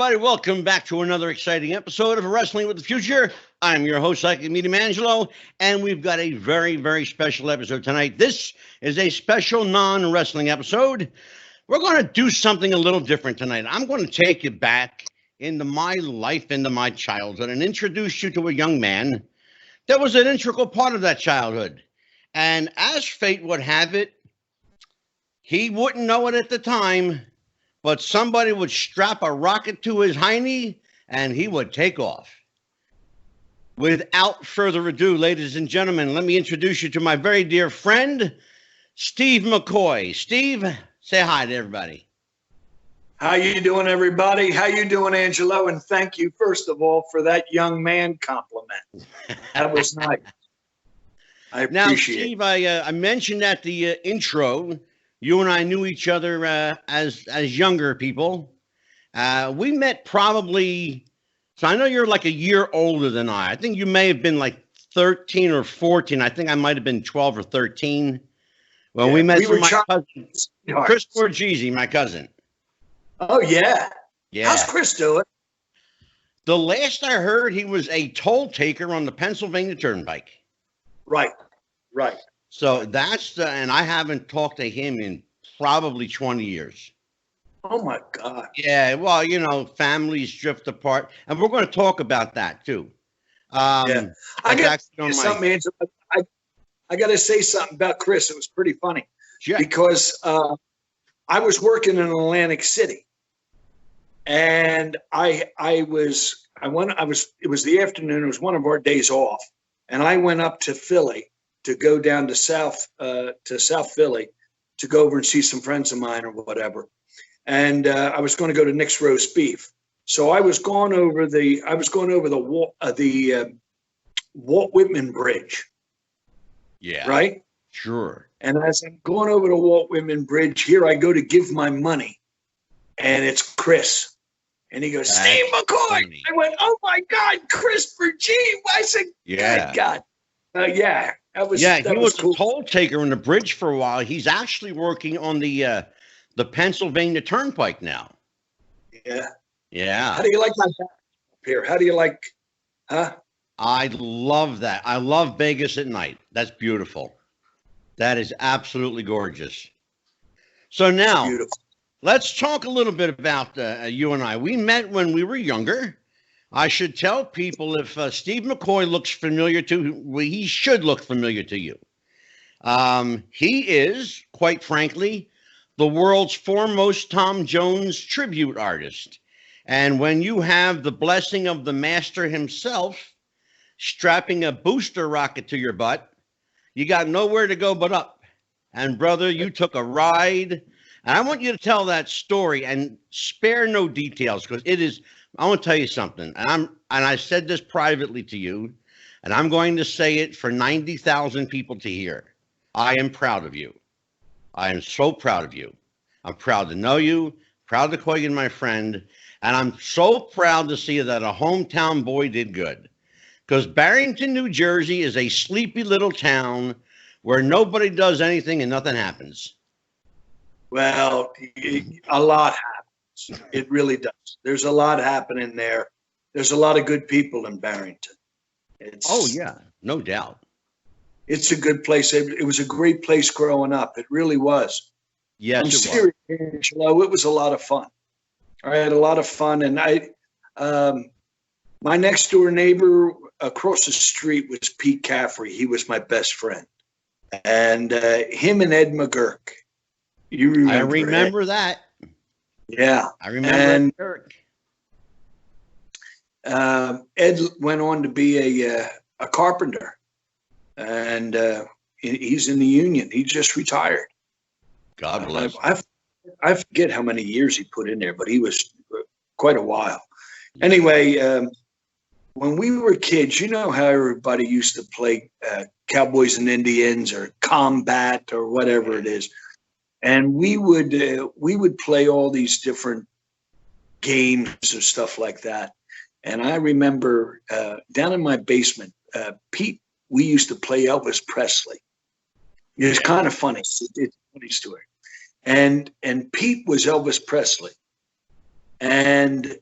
everybody. Welcome back to another exciting episode of Wrestling with the Future. I'm your host, Psychic Medium Angelo, and we've got a very, very special episode tonight. This is a special non-wrestling episode. We're going to do something a little different tonight. I'm going to take you back into my life, into my childhood, and introduce you to a young man that was an integral part of that childhood. And as fate would have it, he wouldn't know it at the time, but somebody would strap a rocket to his hiney and he would take off. Without further ado, ladies and gentlemen, let me introduce you to my very dear friend, Steve Mccoy. Steve, say hi to everybody. How you doing, everybody? How you doing, Angelo? And thank you, first of all, for that young man compliment. That was nice. I appreciate it. Now, Steve, I mentioned at the intro, you and I knew each other as younger people. We met probably, so I know you're like a year older than I. I think you may have been like 13 or 14. I think I might have been 12 or 13. Well, yeah, we met through my cousin, Chris Borghese, my cousin. Oh, yeah. Yeah. How's Chris doing? The last I heard, he was a toll taker on the Pennsylvania Turnpike. Right. So that's and I haven't talked to him in probably 20 years. Oh my God. Yeah, well, you know, families drift apart, and we're going to talk about that too. Yeah, I got to say something about Chris. It was pretty funny because I was working in Atlantic City, and it was the afternoon. It was one of our days off, and I went up to Philly to go down to South Philly to go over and see some friends of mine or whatever. And I was going to go to Nick's Roast Beef. So I was going over the Walt Whitman Bridge. Yeah. Right? Sure. And as I'm going over the Walt Whitman Bridge, here I go to give my money. And it's Chris. And he goes, That's Steve Mccoy. funny. I went, oh my God, Chris Borghese. I said, yeah. God. Yeah. He was cool. a toll taker on the bridge for a while. He's actually working on the Pennsylvania Turnpike now. Yeah. How do you like my back here? How do you like, huh? I love that. I love Vegas at night. That's beautiful. That is absolutely gorgeous. So now, let's talk a little bit about you and I. We met when we were younger. I should tell people if Steve Mccoy looks familiar to, he should look familiar to you. He is, quite frankly, the world's foremost Tom Jones tribute artist. And when you have the blessing of the master himself strapping a booster rocket to your butt, you got nowhere to go but up. And brother, you took a ride. And I want you to tell that story and spare no details, because it is, I want to tell you something. And I said this privately to you, and I'm going to say it for 90,000 people to hear. I am proud of you. I am so proud of you. I'm proud to know you, proud to call you my friend, and I'm so proud to see that a hometown boy did good. Because Barrington, New Jersey is a sleepy little town where nobody does anything and nothing happens. Well, a lot happens. It really does. There's a lot happening there. There's a lot of good people in Barrington. Oh, yeah, no doubt. It's a good place. It was a great place growing up. It really was. Yes, I'm serious, Angelo. It was a lot of fun. I had a lot of fun. And my next door neighbor across the street was Pete Caffrey. He was my best friend. And him and Ed McGurk. You remember? I remember that. Yeah. I remember Ed went on to be a carpenter, and he's in the union. He just retired. God bless. I forget how many years he put in there, but he was quite a while. Anyway, when we were kids, you know how everybody used to play Cowboys and Indians or Combat or whatever it is. And we would play all these different games or stuff like that. And I remember down in my basement, Pete, we used to play Elvis Presley. It's kind of funny. It's a funny story. And Pete was Elvis Presley. and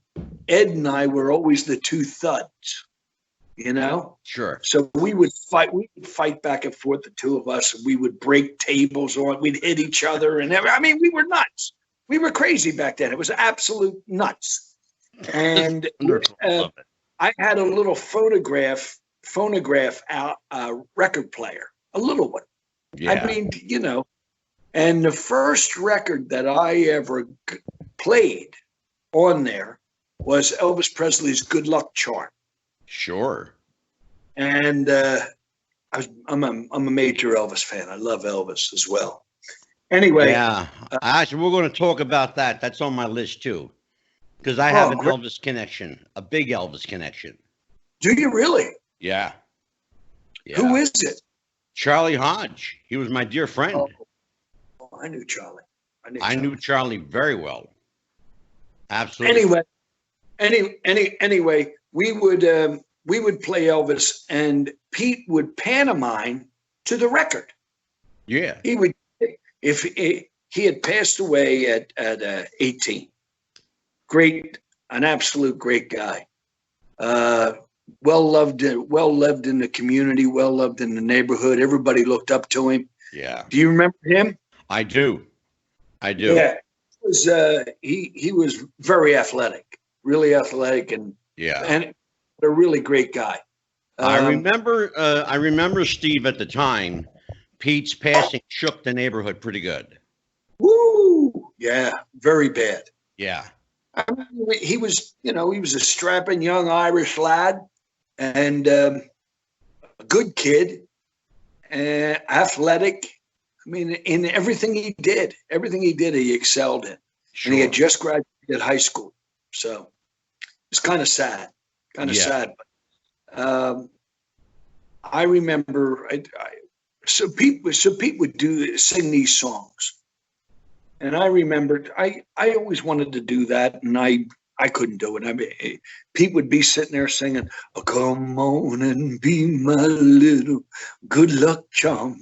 Ed and I were always the two thuds, you know? Sure. So we would fight back and forth, the two of us, and we would break tables on, we'd hit each other and I mean, we were nuts. We were crazy back then. It was absolute nuts. And I had a little phonograph out record player, a little one. Yeah. I mean, you know, and the first record that I ever played on there was Elvis Presley's Good Luck Charm. Sure. And I'm a major Elvis fan. I love Elvis as well. Anyway. Yeah. Actually, we're going to talk about that. That's on my list too. Because I have an Elvis connection, a big Elvis connection. Do you really? Yeah. Who is it? Charlie Hodge. He was my dear friend. Oh, I knew Charlie. I knew Charlie very well. Absolutely. Anyway, we would play Elvis, and Pete would pantomime to the record. Yeah. He would, if he had passed away at 18. An absolute great guy. Well loved in the community, well loved in the neighborhood. Everybody looked up to him. Yeah. Do you remember him? I do. Yeah. He was very athletic, really athletic, and a really great guy. I remember Steve at the time. Pete's passing shook the neighborhood pretty good. Woo! Yeah, very bad. Yeah. I mean, he was a strapping young Irish lad, and a good kid, and athletic. I mean, in everything he did, he excelled in. Sure. And he had just graduated high school, so it's kind of sad. Sad. But I remember, so Pete would sing these songs. And I remembered, I always wanted to do that, and I couldn't do it. I mean, Pete would be sitting there singing, oh, come on and be my little good luck charm,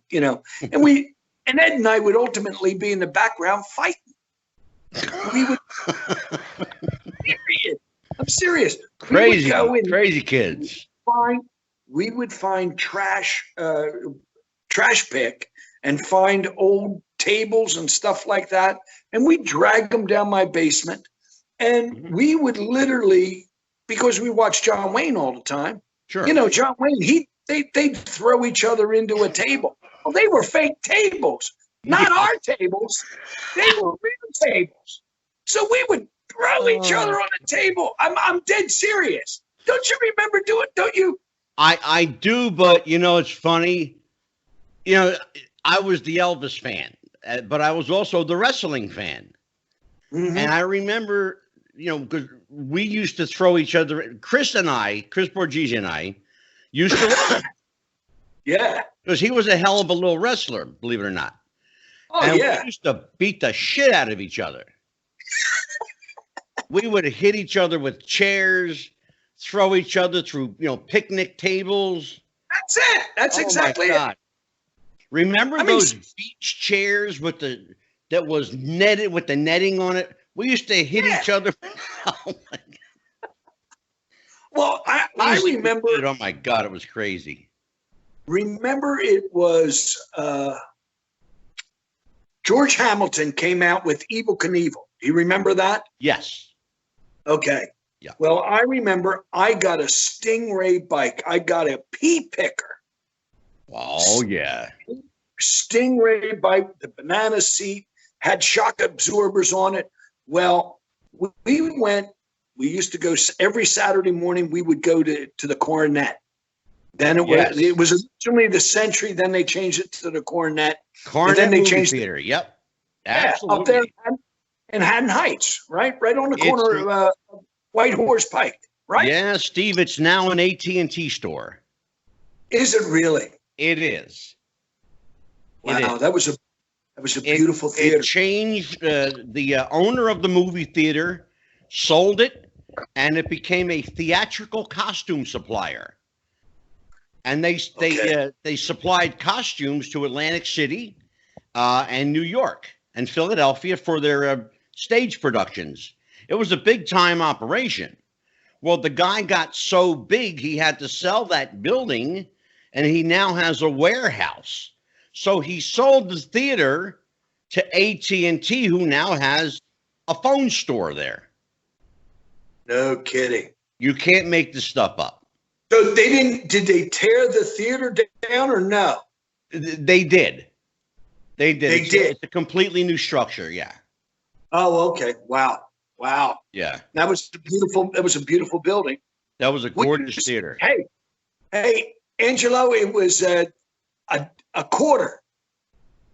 you know. And Ed and I would ultimately be in the background fighting. We would, period. I'm serious. Crazy kids. We would find trash pick and find old tables and stuff like that, and we drag them down my basement, and we would literally, because we watched John Wayne all the time. Sure. You know, John Wayne, they'd throw each other into a table. Well, they were fake tables, not our tables. They were real tables. So we would throw each other on the table. I'm dead serious. Don't you remember doing? Don't you? I do, but you know, it's funny. You know, I was the Elvis fan, but I was also the wrestling fan. Mm-hmm. And I remember, you know, because we used to throw each other. Chris Borghese and I used to. Yeah. Because he was a hell of a little wrestler, believe it or not. Oh, and yeah. We used to beat the shit out of each other. We would hit each other with chairs, throw each other through, you know, picnic tables. That's it. That's exactly it. Remember those beach chairs that was netted with the netting on it? We used to hit each other. Oh my God. Well, I remember. Oh my God, it was crazy. Remember, it was George Hamilton came out with Evel Knievel. Do you remember that? Yes. Okay. Yeah. Well, I remember I got a Stingray bike. I got a pea picker. Oh, yeah. Stingray bike, the banana seat, had shock absorbers on it. Well, we used to go every Saturday morning. We would go to the Coronet. Then it was originally the Century. Then they changed it to the Coronet. Coronet then they changed theater. Yep. Absolutely. Up there in Haddon Heights, right on the corner of White Horse Pike, right? Yeah, Steve. It's now an AT&T store. Is it really? It is. Wow, that was a beautiful theater. It changed. The owner of the movie theater sold it, and it became a theatrical costume supplier. And they supplied costumes to Atlantic City and New York and Philadelphia for their stage productions. It was a big time operation. Well, the guy got so big, he had to sell that building, and he now has a warehouse. So he sold the theater to AT&T, who now has a phone store there. No kidding. You can't make this stuff up. So did they tear the theater down or no? They did. They did. It's a completely new structure. Yeah. Oh, okay. Wow. Yeah. That was a beautiful building. That was a gorgeous theater. Hey, Angelo, it was a quarter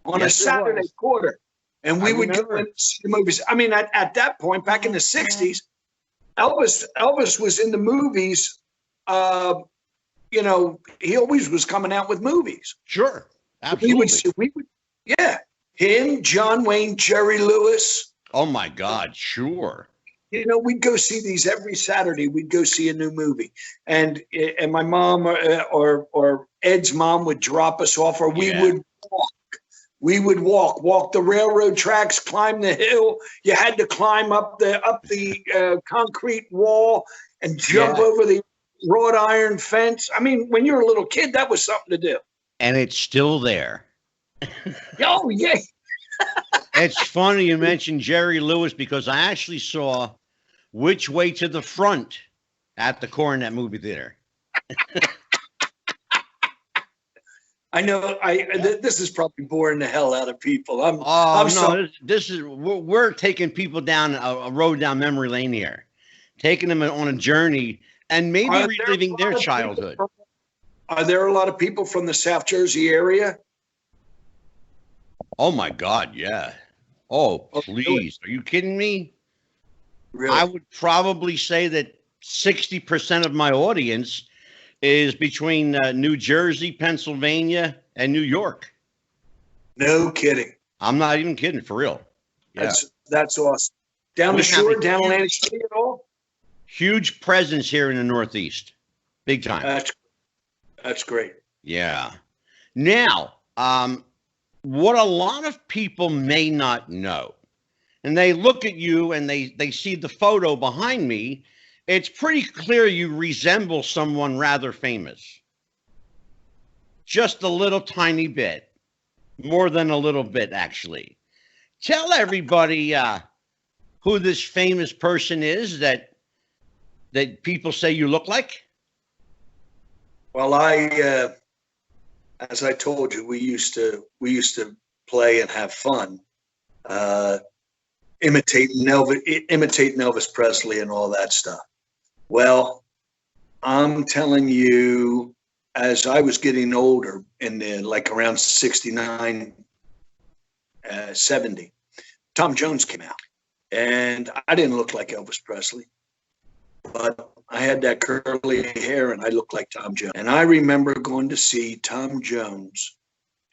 on a Saturday quarter. And we would go and see the movies. I mean, at that point, back in the 60s, Elvis was in the movies. He always was coming out with movies. Sure. Absolutely. Him, John Wayne, Jerry Lewis. Oh my God, sure. We'd go see these every Saturday. We'd go see a new movie, and my mom or Ed's mom would drop us off, or we would walk. We would walk the railroad tracks, climb the hill. You had to climb up the concrete wall and jump over the wrought iron fence. I mean, when you were a little kid, that was something to do. And it's still there. Oh yeah. It's funny you mentioned Jerry Lewis, because I actually saw Which Way to the Front at the Coronet movie theater. I know. This is probably boring the hell out of people. We're taking people down a road down memory lane here, taking them on a journey and maybe reliving their childhood. Are there a lot of people from the South Jersey area? Oh my God, yeah. Oh, please. Really? Are you kidding me? Really? I would probably say that 60% of my audience is between New Jersey, Pennsylvania, and New York. No kidding. I'm not even kidding, for real. Yeah. That's awesome. Down the shore, down Atlantic City at all? Huge presence here in the Northeast. Big time. That's great. Yeah. Now, what a lot of people may not know, and they look at you and they see the photo behind me, it's pretty clear you resemble someone rather famous. Just a little tiny bit. More than a little bit, actually. Tell everybody who this famous person is that people say you look like. Well, as I told you, we used to play and have fun, imitating Elvis Presley and all that stuff. Well, I'm telling you, as I was getting older, around 69, 70, Tom Jones came out, and I didn't look like Elvis Presley, but I had that curly hair and I looked like Tom Jones. And I remember going to see Tom Jones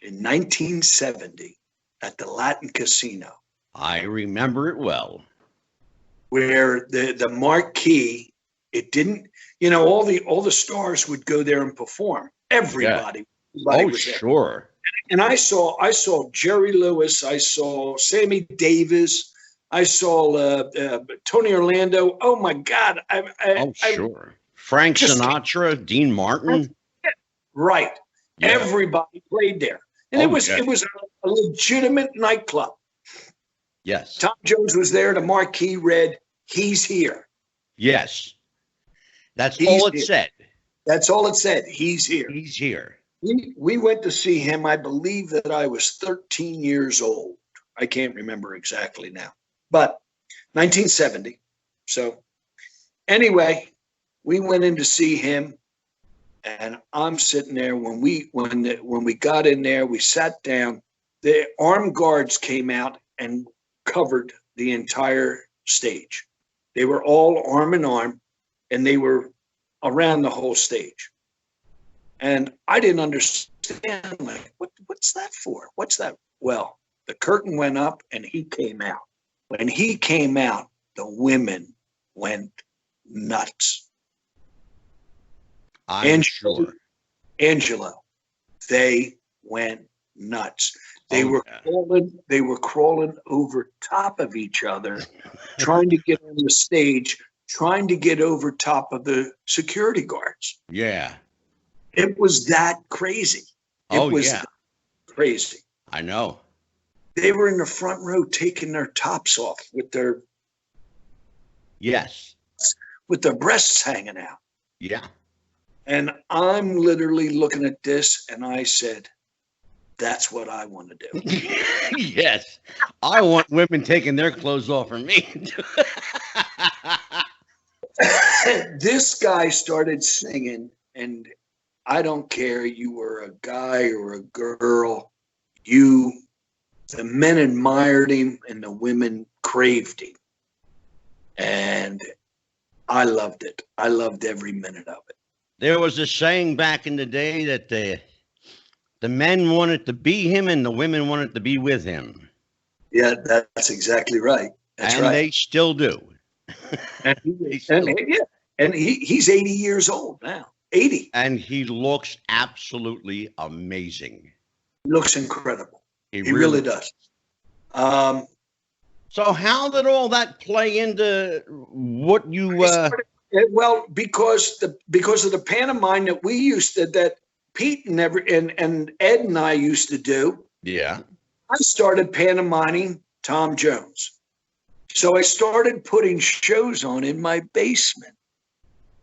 in 1970 at the Latin Casino. I remember it well. Where the marquee, it didn't, all the stars would go there and perform. Everybody. Oh, was sure. And I saw Jerry Lewis. I saw Sammy Davis. I saw Tony Orlando. Oh my God! Sure. Frank Sinatra, Dean Martin. Right. Yeah. Everybody played there, and it was a legitimate nightclub. Yes. Tom Jones was there. The marquee read, "He's here." Yes. That's all it said. That's all it said. He's here. He's here. We went to see him. I believe that I was 13 years old. I can't remember exactly now. But 1970. So anyway, we went in to see him, and I'm sitting there. When we got in there, we sat down. The armed guards came out and covered the entire stage. They were all arm in arm, and they were around the whole stage. And I didn't understand, like, what's that for? What's that? Well, the curtain went up and he came out. When he came out, the women went nuts. I'm sure. Angelo, they went nuts. They were crawling over top of each other, trying to get on the stage, trying to get over top of the security guards. Yeah. It was that crazy. It was crazy. I know. They were in the front row taking their tops off with their breasts hanging out. Yeah. And I'm literally looking at this and I said, that's what I want to do. Yes. I want women taking their clothes off for me. This guy started singing, and I don't care you were a guy or a girl, the men admired him and the women craved him. And I loved it. I loved every minute of it. There was a saying back in the day that the men wanted to be him and the women wanted to be with him. Yeah, that's exactly right. That's right. And they still do. And he's 80 years old now. 80. And he looks absolutely amazing. He looks incredible. He really does. So how did all that play into what you well, because of the pantomime that we used to, that Pete and Ed and I used to do. Yeah. I started pantomiming Tom Jones. So I started putting shows on in my basement.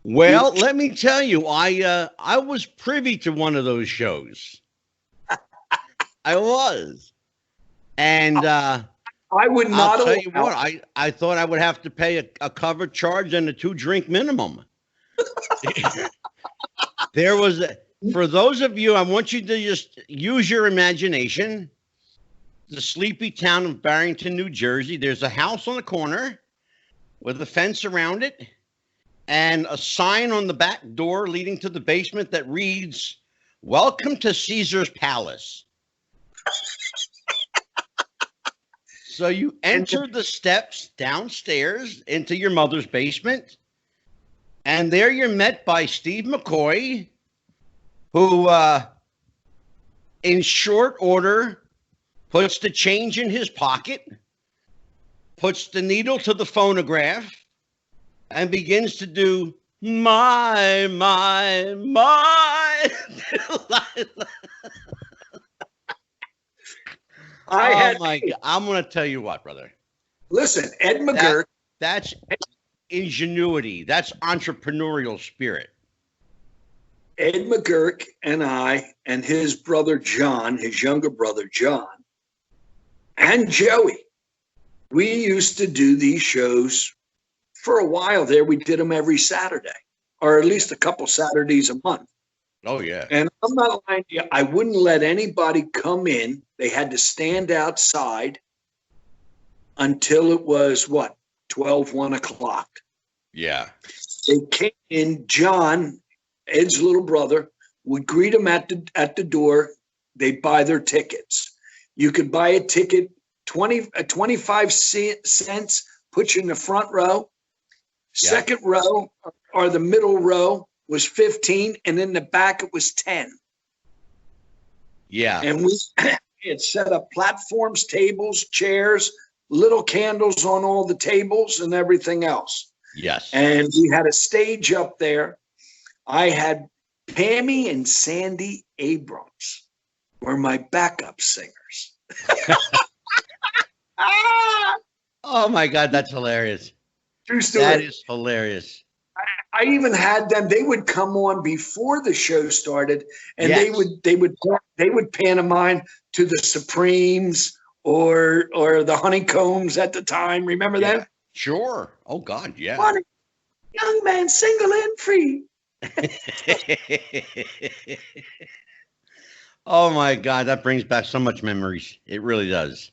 Well, let me tell you, I was privy to one of those shows. I was. And I would not. I'll tell you what, I thought I would have to pay a cover charge and a 2-drink minimum. There was, for those of you, I want you to just use your imagination. The sleepy town of Barrington, New Jersey. There's a house on the corner with a fence around it and a sign on the back door leading to the basement that reads, "Welcome to Caesar's Palace." So you enter the steps downstairs into your mother's basement, and there you're met by Steve Mccoy, who, in short order, puts the change in his pocket, puts the needle to the phonograph, and begins to do my. I'm going to tell you what, brother. Listen, Ed McGurk. That's ingenuity. That's entrepreneurial spirit. Ed McGurk and I and his brother John, his younger brother John, and Joey, we used to do these shows for a while there. We did them every Saturday, or at least a couple Saturdays a month. Oh, yeah. And I'm not lying to you. I wouldn't let anybody come in. They had to stand outside until it was, 1 o'clock. Yeah. They came in. John, Ed's little brother, would greet them at the door. They'd buy their tickets. You could buy a ticket, 25 cents, put you in the front row. Yeah. Second row or the middle row was 15, and in the back it was 10. Yeah. And we had set up platforms, tables, chairs, little candles on all the tables and everything else. Yes. And we had a stage up there. I had Pammy and Sandy Abrams were my backup singers. Oh my God, that's hilarious. True story. That is hilarious. I even had them. They would come on before the show started, and yes. they would pantomime to the Supremes or the Honeycombs at the time. Remember that? Sure. Oh God, yeah. Young man, single and free. Oh my God, that brings back so much memories. It really does.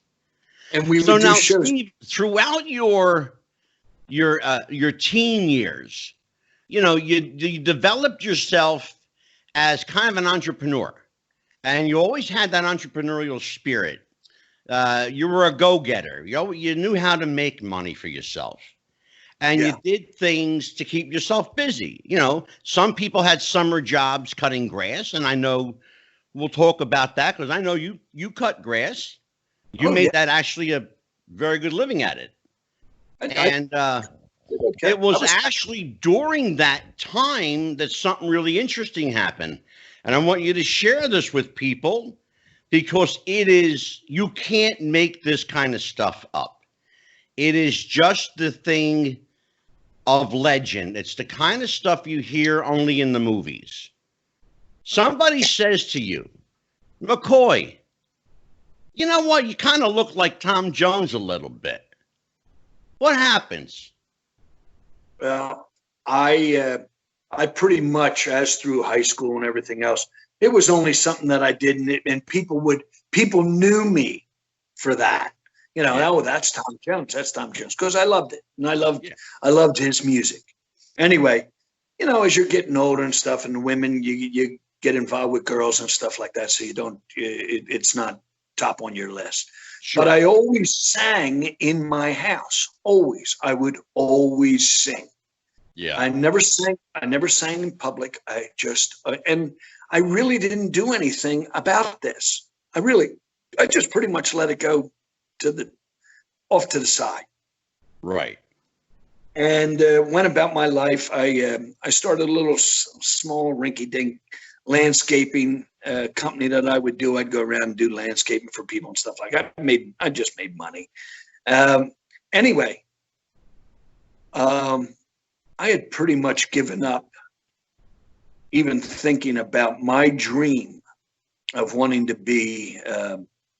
And we so would now, do shows. Steve, throughout your teen years, you developed yourself as kind of an entrepreneur, and you always had that entrepreneurial spirit. You were a go-getter. You knew how to make money for yourself, and you did things to keep yourself busy. Some people had summer jobs cutting grass, and I know we'll talk about that because I know you cut grass. You made that actually a very good living at it. It was actually during that time that something really interesting happened. And I want you to share this with people because you can't make this kind of stuff up. It is just the thing of legend. It's the kind of stuff you hear only in the movies. Somebody says to you, McCoy, you know what? You kind of look like Tom Jones a little bit. What happens? Well, I pretty much, as through high school and everything else, it was only something that I did, and people knew me for that. You know, oh, that's Tom Jones. That's Tom Jones, because I loved it, and I loved his music. Anyway, you know, as you're getting older and stuff, and the women, you get involved with girls and stuff like that, so you don't. It's not top on your list. Sure. But I always sang in my house. Always, I would always sing. Yeah, I never sang in public. And I really didn't do anything about this. I just pretty much let it go off to the side. Right. And went about my life. I started a little small rinky-dink landscaping company that I would do. I'd go around and do landscaping for people and stuff like that. I just made money. Anyway, I had pretty much given up even thinking about my dream of wanting to be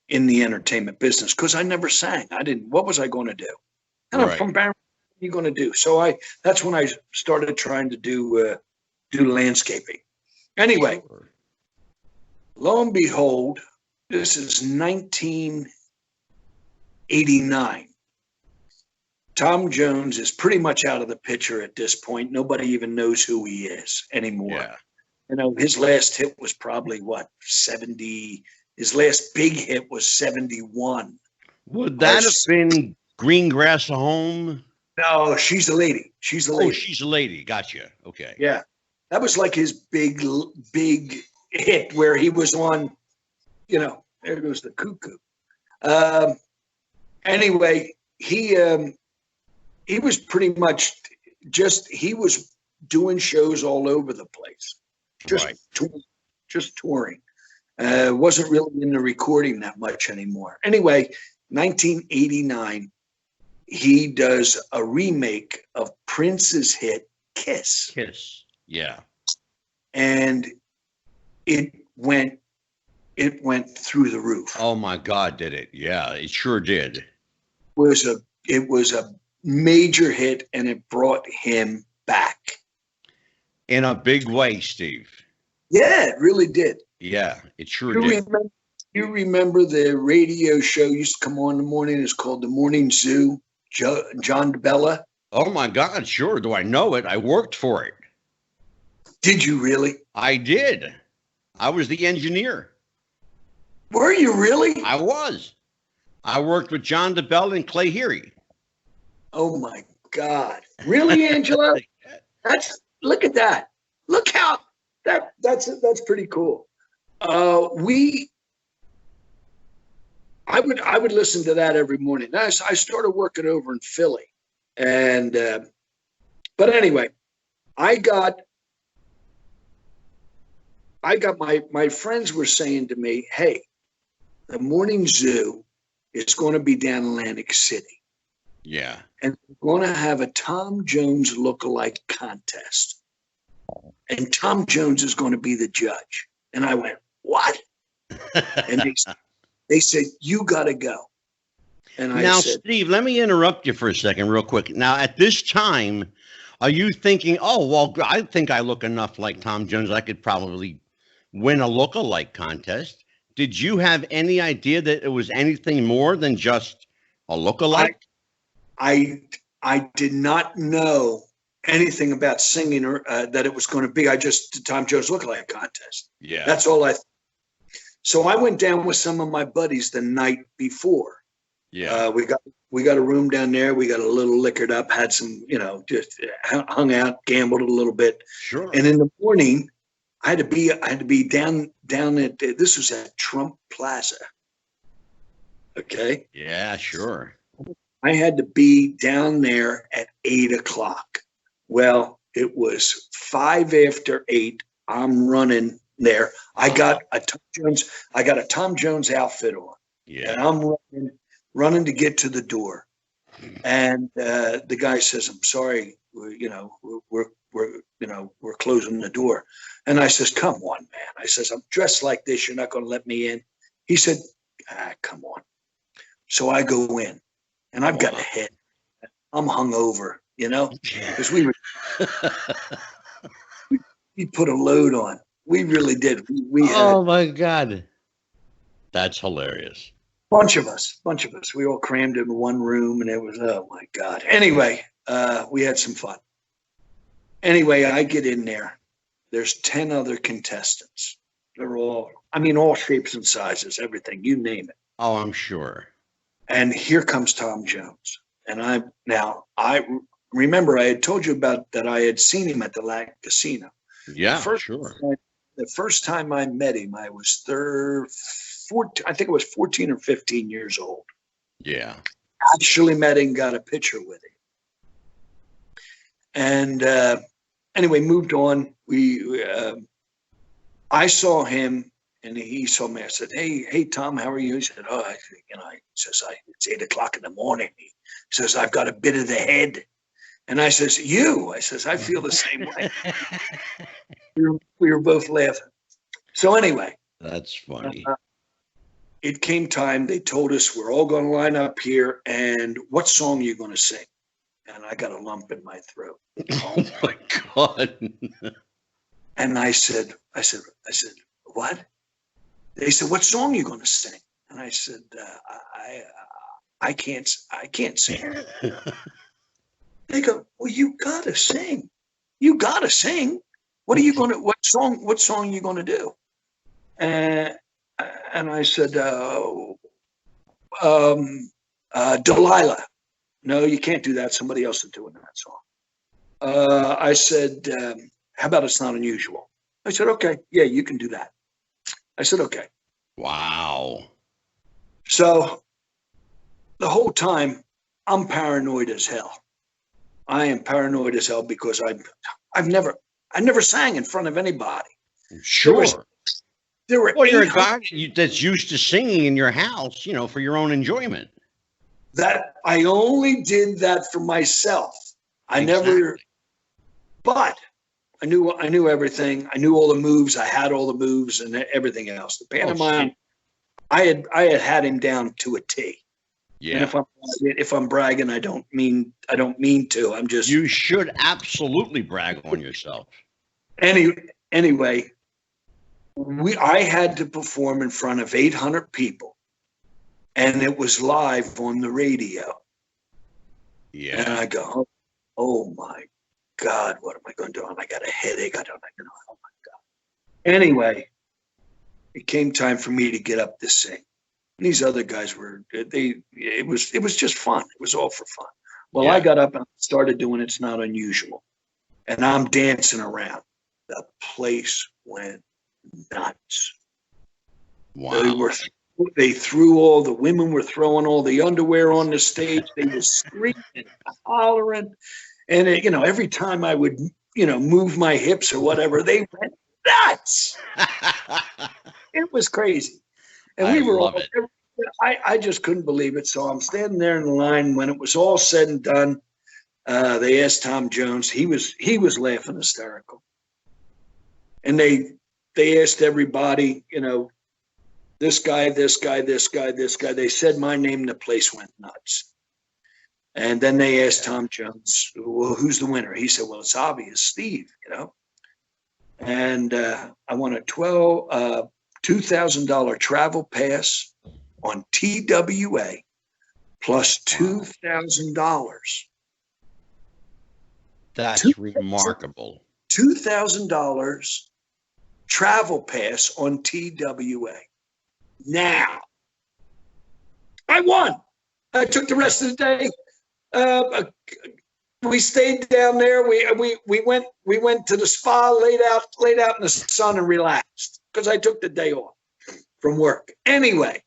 in the entertainment business, because I never sang. What was I going to do? And I'm from Barron. What are you going to do? So that's when I started trying to do landscaping. Anyway, lo and behold, this is 1989. Tom Jones is pretty much out of the picture at this point. Nobody even knows who he is anymore. Yeah. You know, his last hit was probably 70. His last big hit was 71. Would that have been Green Grass Home? No, She's a Lady. She's a Lady. Oh, She's a Lady. Gotcha. Okay. Yeah. That was like his big hit where he was on, you know, there goes the cuckoo. Anyway, he was pretty much he was doing shows all over the place. Just touring. Wasn't really into recording that much anymore. Anyway, 1989, he does a remake of Prince's hit Kiss. Kiss. Yeah. And it went through the roof. Oh my God, did it? Yeah, it sure did. It was a major hit, and it brought him back. In a big way, Steve. Yeah, it really did. Yeah, it sure did. You remember the radio show used to come on in the morning? It's called The Morning Zoo, John DeBella. Oh my God, sure. Do I know it? I worked for it. Did you really? I did. I was the engineer. Were you really? I was. I worked with John DeBella and Clay Heery. Oh my God. Really, Angela? Look at that. Look how that's pretty cool. I would listen to that every morning. I started working over in Philly, and but anyway, I got my friends were saying to me, "Hey, the Morning Zoo is going to be down in Atlantic City. Yeah, and we're going to have a Tom Jones lookalike contest, and Tom Jones is going to be the judge." And I went, "What?" And they said, "You got to go." And I said, Steve, let me interrupt you for a second real quick. Now, at this time, are you thinking, oh, well, I think I look enough like Tom Jones, I could probably win a lookalike contest? Did you have any idea that it was anything more than just a lookalike? I did not know anything about singing or that it was going to be. I just did Tom Jones lookalike contest. Yeah. That's all So I went down with some of my buddies the night before. Yeah. We got a room down there. We got a little liquored up, had some, just hung out, gambled a little bit. Sure. And in the morning, I had to be down at, this was at Trump Plaza. Okay. Yeah, sure. I had to be down there at 8:00. Well, it was 8:05. I'm running there. I got a Tom Jones outfit on. Yeah. And I'm running to get to the door. And the guy says, "I'm sorry, we're closing the door." And I says, "Come on, man." I says, "I'm dressed like this. You're not going to let me in." He said, "Come on." So I go in, and I've got a head. I'm hungover, because we put a load on. We really did. We had, oh my God, that's hilarious. Bunch of us. We all crammed in one room, and it was, oh my God. Anyway, we had some fun. Anyway, I get in there. There's 10 other contestants. They're all shapes and sizes, everything, you name it. Oh, I'm sure. And here comes Tom Jones. And I remember I had told you about that I had seen him at the Lac Casino. Yeah, sure. The first time I met him, I was 14 or 15 years old. Yeah. Actually met him, got a picture with him. And anyway, moved on. I saw him and he saw me. I said, hey, Tom, how are you? He said, it's 8:00 in the morning. He says, I've got a bit of the head. And I says, I says, I feel the same way. We were both laughing. So anyway. That's funny. It came time. They told us we're all going to line up here. And what song are you going to sing? And I got a lump in my throat. Oh my God. And I said, what? They said, what song are you going to sing? And I said, I can't sing. They go, well, you got to sing. You got to sing. What song are you going to do? And I said, Delilah. No, you can't do that. Somebody else is doing that song. I said, how about It's Not Unusual? I said, okay. Yeah, you can do that. I said, okay. Wow. So the whole time I'm paranoid as hell. I am paranoid as hell because I never sang in front of anybody. Sure. Well, you're a guy that's used to singing in your house, for your own enjoyment. That I only did that for myself. But I knew everything. I knew all the moves. I had all the moves and everything else. The pantomime, I had him down to a T. Yeah. And if I'm bragging, I don't mean to. I'm just. You should absolutely brag on yourself. Anyway, I had to perform in front of 800 people, and it was live on the radio. Yeah. And I go, oh my God, what am I going to do? And I got a headache. Oh my God. Anyway, it came time for me to get up to sing. And these other guys it was just fun. It was all for fun. Well, I got up and started doing It's Not Unusual. And I'm dancing around. The place went nuts. Wow. They threw all the women were throwing all the underwear on the stage. They were screaming, hollering. And every time I would, move my hips or whatever, they went nuts. It was crazy. And we were all, I just couldn't believe it. So I'm standing there in the line. When it was all said and done, they asked Tom Jones. He was laughing hysterical. And they asked everybody, this guy. They said my name, the place went nuts. And then they asked Tom Jones, well, who's the winner? He said, well, it's obvious, Steve, And I won a $2,000 travel pass on TWA plus $2,000. That's remarkable. $2,000 travel pass on TWA. Now, I won. I took the rest of the day. we stayed down there. We went to the spa, laid out in the sun and relaxed because I took the day off from work. Anyway,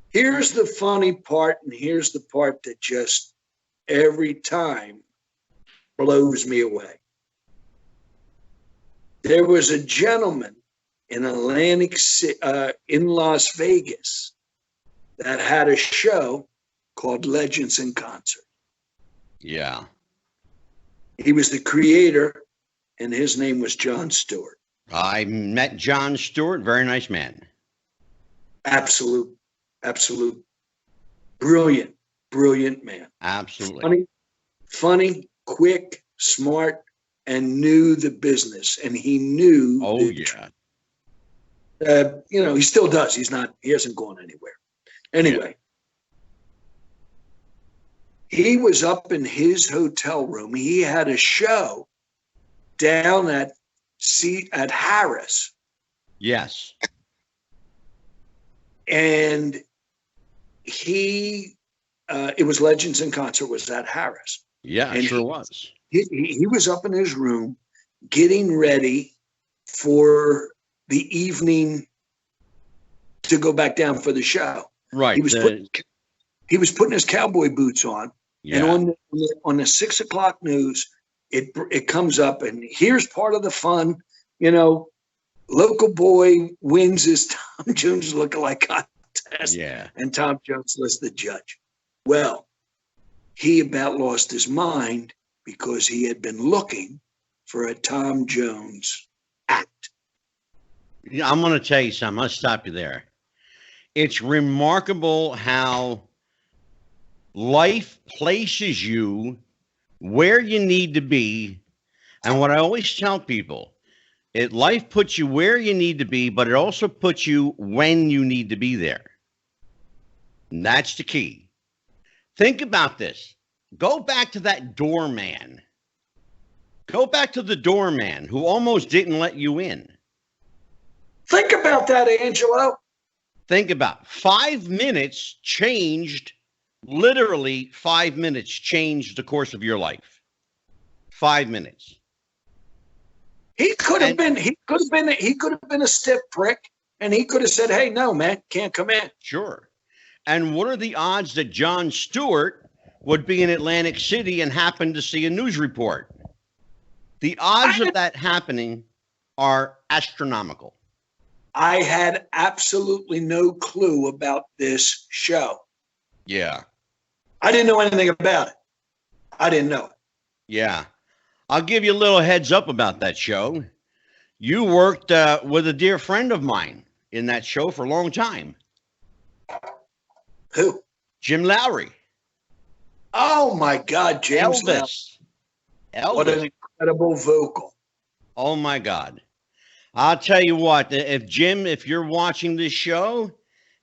here's the funny part, and here's the part that just every time blows me away. There was a gentleman in Atlantic City, in Las Vegas, that had a show called Legends in Concert. Yeah. He was the creator, and his name was Jon Stewart. I met Jon Stewart. Very nice man. Absolute, brilliant man. Absolutely. Funny, quick, smart, and knew the business. And he knew. Oh, yeah. He still does. He hasn't gone anywhere. Anyway, he was up in his hotel room. He had a show down at Harris. Yes. And it was Legends in Concert was at Harris. Yeah, it sure was. He was up in his room getting ready for the evening to go back down for the show. Right. He was putting his cowboy boots on, and on the 6 o'clock news, it comes up, and here's part of the fun. Local boy wins his Tom Jones lookalike contest. Yeah. And Tom Jones was the judge. Well, he about lost his mind because he had been looking for a Tom Jones act. I'm going to tell you something. I'll stop you there. It's remarkable how life places you where you need to be. And what I always tell people, life puts you where you need to be, but it also puts you when you need to be there. And that's the key. Think about this. Go back to that doorman. Go back to the doorman who almost didn't let you in. Think about that, Angelo. Think about 5 minutes changed, literally 5 minutes changed the course of your life. 5 minutes. He could have been a stiff prick, and he could have said, "Hey, no, man, can't come in." Sure. And what are the odds that Jon Stewart would be in Atlantic City and happen to see a news report? The odds of that happening are astronomical. I had absolutely no clue about this show. Yeah. I didn't know anything about it. I didn't know it. Yeah. I'll give you a little heads up about that show. You worked with a dear friend of mine in that show for a long time. Who? Jim Lowry. Oh, my God, James Elvis. What an incredible vocal. Oh, my God. I'll tell you what, if you're watching this show,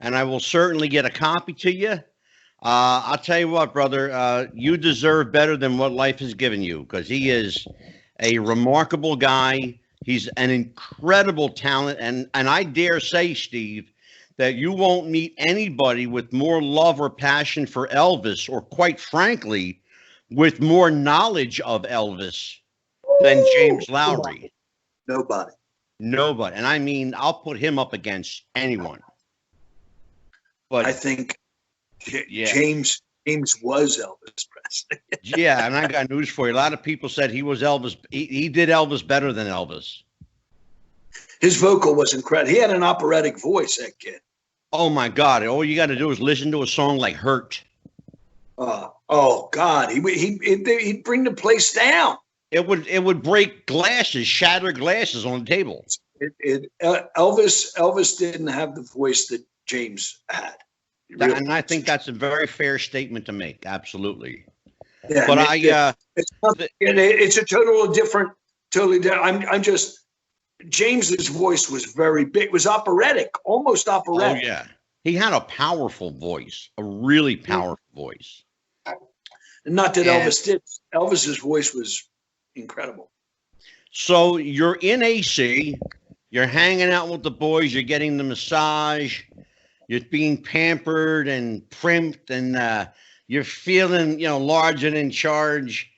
and I will certainly get a copy to you, I'll tell you what, brother, you deserve better than what life has given you, because he is a remarkable guy. He's an incredible talent. And I dare say, Steve, that you won't meet anybody with more love or passion for Elvis, or quite frankly, with more knowledge of Elvis than James Lowry. Nobody. And I mean, I'll put him up against anyone. But I think James was Elvis Presley. Yeah, and I got news for you. A lot of people said he was Elvis. He did Elvis better than Elvis. His vocal was incredible. He had an operatic voice, that kid. Oh my God! All you got to do is listen to a song like "Hurt." Oh God! He'd bring the place down. It would break glasses, shatter glasses on the table. Elvis didn't have the voice that James had. Really, and I think that's a very fair statement to make. Absolutely. Yeah, but it's a totally different. I'm just, James's voice was very big. It was operatic, almost operatic. Oh yeah, he had a powerful voice, a really powerful voice. Not that Elvis did. Elvis's voice was incredible. So you're in AC, you're hanging out with the boys, you're getting the massage, you're being pampered and primped, and You're feeling, large and in charge.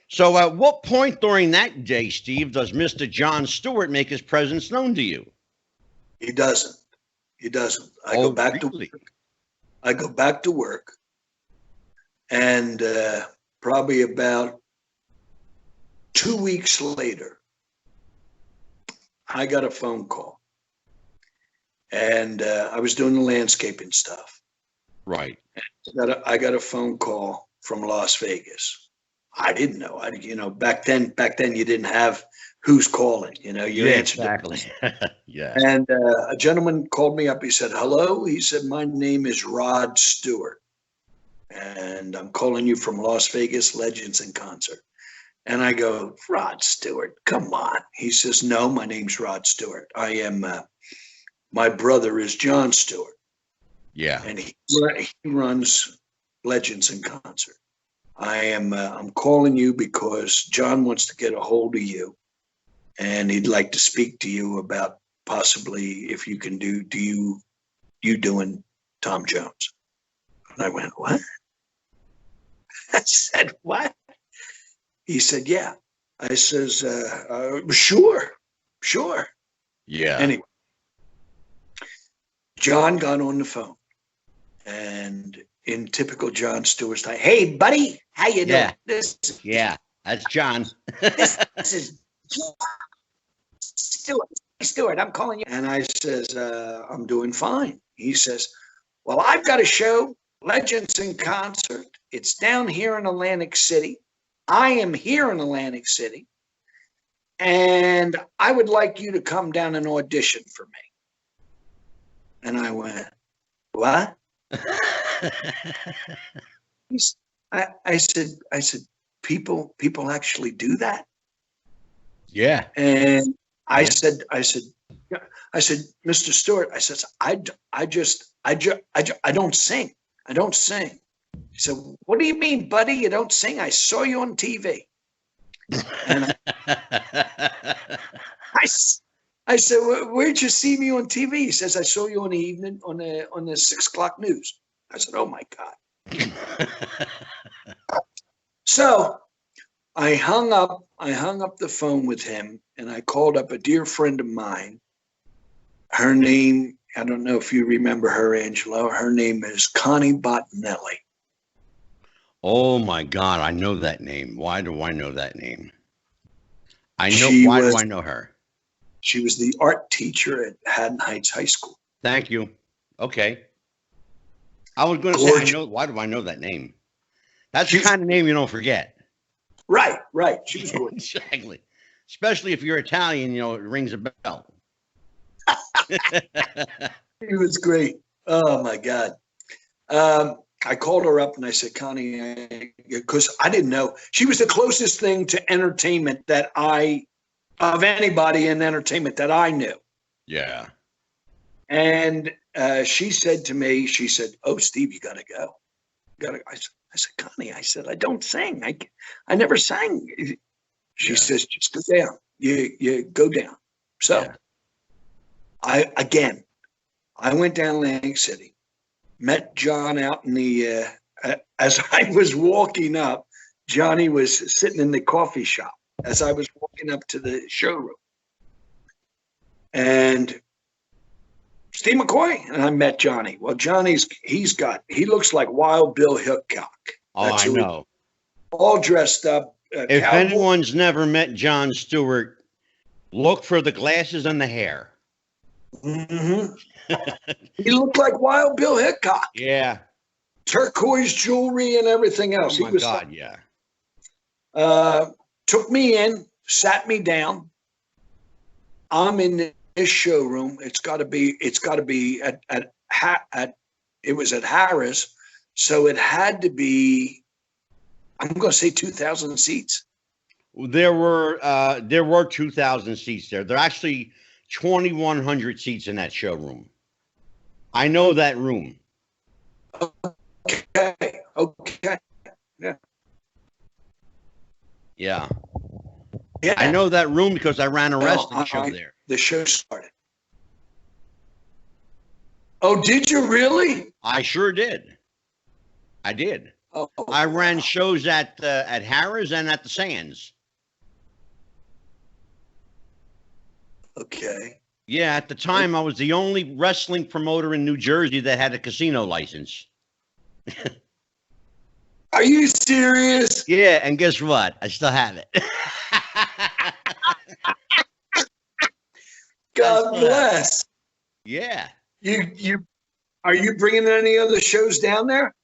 So at what point during that day, Steve, does Mr. John Stewart make his presence known to you? He doesn't. I go back to work. And probably about 2 weeks later, I got a phone call. And I was doing the landscaping stuff. Right. I got a phone call from Las Vegas. I didn't know. Back then you didn't have who's calling. You answered. Exactly. Yeah. And a gentleman called me up. He said, "Hello." He said, "My name is Rod Stewart, and I'm calling you from Las Vegas Legends in Concert." And I go, "Rod Stewart, come on." He says, "No, my name's Rod Stewart. I am. My brother is John Stewart." Yeah. And he runs Legends in Concert. I'm calling you because John wants to get a hold of you, and he'd like to speak to you about possibly if you can do you doing Tom Jones. And I went, "What?" I said, "What?" He said, "Yeah." I says, sure. Yeah. Anyway, John got on the phone, and in typical John Stewart style, "Hey, buddy, how you doing?" Yeah, that's John. This is Stewart. I'm calling you. And I says, "I'm doing fine." He says, "Well, I've got a show, Legends in Concert. It's down here in Atlantic City. I am here in Atlantic City, and I would like you to come down and audition for me." And I went, "What?" I said, people actually do that? Yeah. And I said, "Mr. Stewart," I said, I don't sing. I don't sing." He said, "What do you mean, buddy? You don't sing? I saw you on TV." And I said, "Where'd you see me on TV?" He says, "I saw you on the evening on the 6 o'clock news." I said, "Oh my God." So I hung up the phone with him, and I called up a dear friend of mine. Her name, I don't know if you remember her, Angelo. Her name is Connie Bottinelli. Oh my God, I know that name. Why do I know that name? Why do I know her? She was the art teacher at Haddon Heights High School. Thank you. Okay. I was going to say, why do I know that name? That's the kind of name you don't forget. Right. She was gorgeous. Exactly. Especially if you're Italian, it rings a bell. She was great. Oh my God. I called her up and I said, "Connie," because I didn't know. She was the closest thing to entertainment of anybody in entertainment that I knew. Yeah. And she said to me, "Oh, Steve, you got to go. I said, "Connie," I said, "I don't sing. I never sang." She says, "Just go down. You go down." So I went down to Atlantic City, met John out in the, as I was walking up, Johnny was sitting in the coffee shop as I was walking up to the showroom. And Steve McCoy, and I met Johnny. Well, he looks like Wild Bill Hickok. Oh, I know. All dressed up. If anyone's never met John Stewart, look for the glasses and the hair. Mm-hmm. He looked like Wild Bill Hickok. Yeah. Turquoise jewelry and everything else. Oh my God, yeah. Took me in, sat me down. I'm in this showroom. It's got to be at it was at Harris, so it had to be, I'm going to say 2,000 seats. There were 2,000 seats there. There are actually 2,100 seats in that showroom. I know that room. Okay. Yeah. Yeah. I know that room because I ran a wrestling show there. The show started. Oh, did you really? I sure did. I did. Oh, I ran wow. shows at Harrah's and at the Sands. Okay. Yeah, at the time, I was the only wrestling promoter in New Jersey that had a casino license. Are you serious? Yeah, and guess what? I still have it. God bless. Yeah. You are you bringing any other shows down there?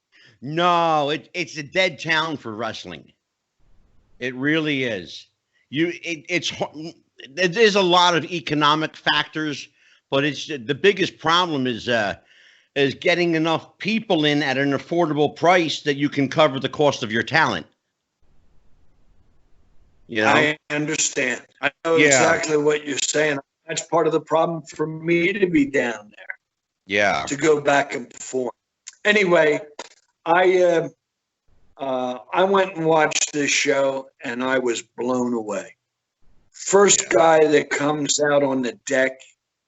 No, it's a dead town for wrestling. It really is. There's a lot of economic factors, but it's the biggest problem is getting enough people in at an affordable price that you can cover the cost of your talent. You know? I understand. I know exactly what you're saying. That's part of the problem for me to be down there. Yeah. To go back and perform. Anyway, I went and watched this show and I was blown away. First guy that comes out on the deck,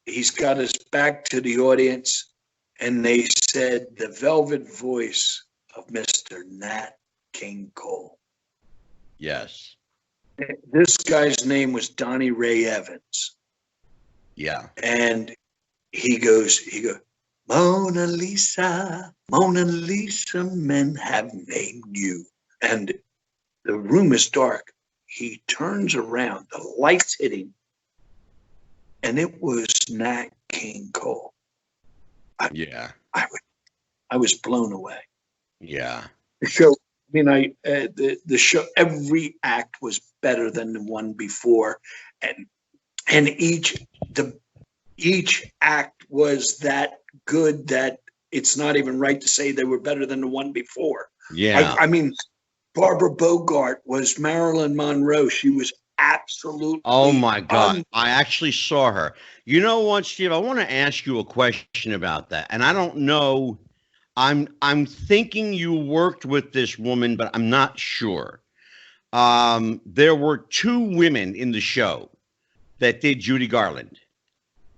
he's got his back to the audience, and they said the velvet voice of Mr. Nat King Cole. Yes. This guy's name was Donnie Ray Evans. Yeah. And he goes, Mona Lisa, men have named you. And the room is dark. He turns around, the lights hit him, and it was Nat King Cole. I was blown away. Yeah. The show, the show, every act was better than the one before, and each act was that good that it's not even right to say they were better than the one before. Yeah. I mean, Barbara Bogart was Marilyn Monroe. She was absolutely. Oh my God. I actually saw her. You know what, Steve? I want to ask you a question about that. And I don't know. I'm thinking you worked with this woman, but I'm not sure. There were two women in the show that did Judy Garland.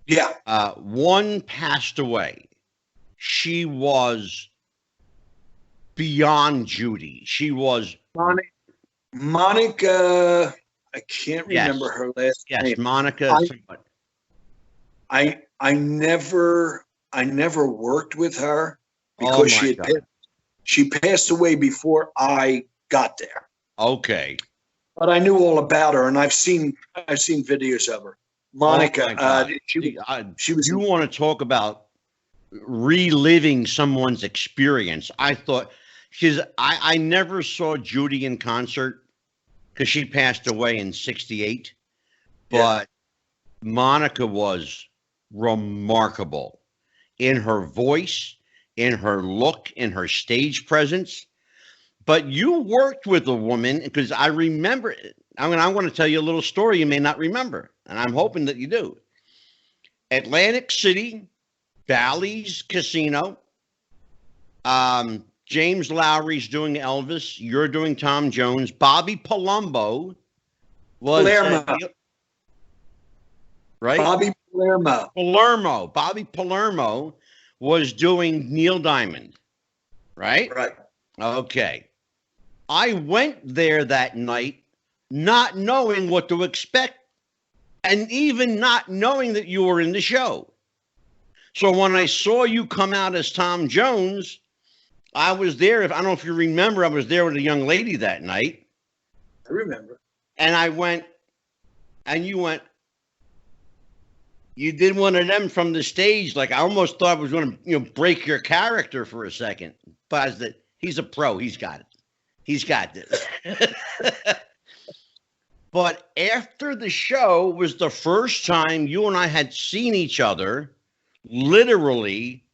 Yeah. One passed away. She was beyond Judy. She was Monica. I can't remember her last name. Yes, Monica. I never worked with her because she passed away before I got there. Okay. But I knew all about her, and I've seen videos of her. Monica. She was. You want to talk about reliving someone's experience? I thought. Because I never saw Judy in concert because she passed away in '68. But Monica was remarkable in her voice, in her look, in her stage presence. But you worked with a woman because I remember. I want to tell you a little story you may not remember, and I'm hoping that you do. Atlantic City, Bally's Casino. James Lowry's doing Elvis. You're doing Tom Jones. Bobby Palumbo was right. Bobby Palermo. Bobby Palermo was doing Neil Diamond. Right. Right. Okay. I went there that night, not knowing what to expect, and even not knowing that you were in the show. So when I saw you come out as Tom Jones, I was there. I don't know if you remember, I was there with a young lady that night. I remember. And I went, and you went, you did one of them from the stage. Like I almost thought I was going to, break your character for a second. But I said, he's a pro. He's got it. He's got this. But after the show was the first time you and I had seen each other literally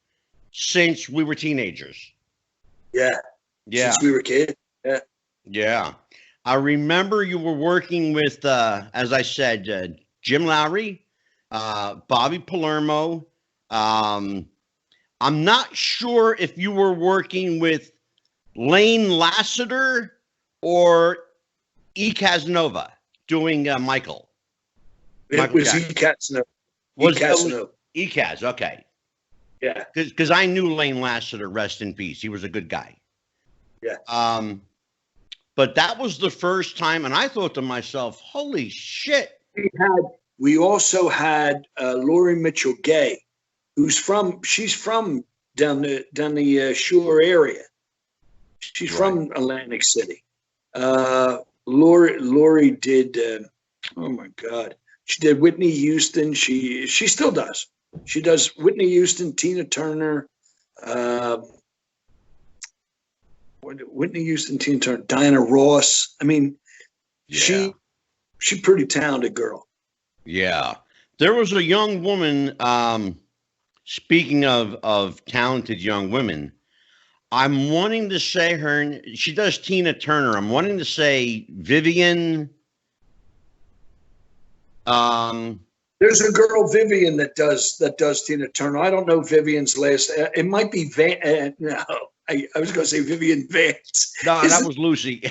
since we were teenagers. Yeah. Since we were kids. Yeah. Yeah. I remember you were working with, as I said, Jim Lowry, Bobby Palermo. I'm not sure if you were working with Lane Lassiter or E. Casanova doing Michael. It was E. Casanova. E. Cas, okay. Yeah. Because I knew Lane Lassiter, rest in peace. He was a good guy. Yeah. But that was the first time, and I thought to myself, "Holy shit!" We also had Lori Mitchell Gay, she's from down the shore area. She's from Atlantic City. Lori did. Oh my God, she did Whitney Houston. She still does. She does Whitney Houston, Tina Turner. Whitney Houston, Tina Turner, Diana Ross. I mean, she's pretty talented girl. Yeah, there was a young woman. Speaking of talented young women, I'm wanting to say her. She does Tina Turner. I'm wanting to say Vivian. There's a girl Vivian that does Tina Turner. I don't know Vivian's last. It might be Van. No, I was going to say Vivian Vance. No, that was Lucy.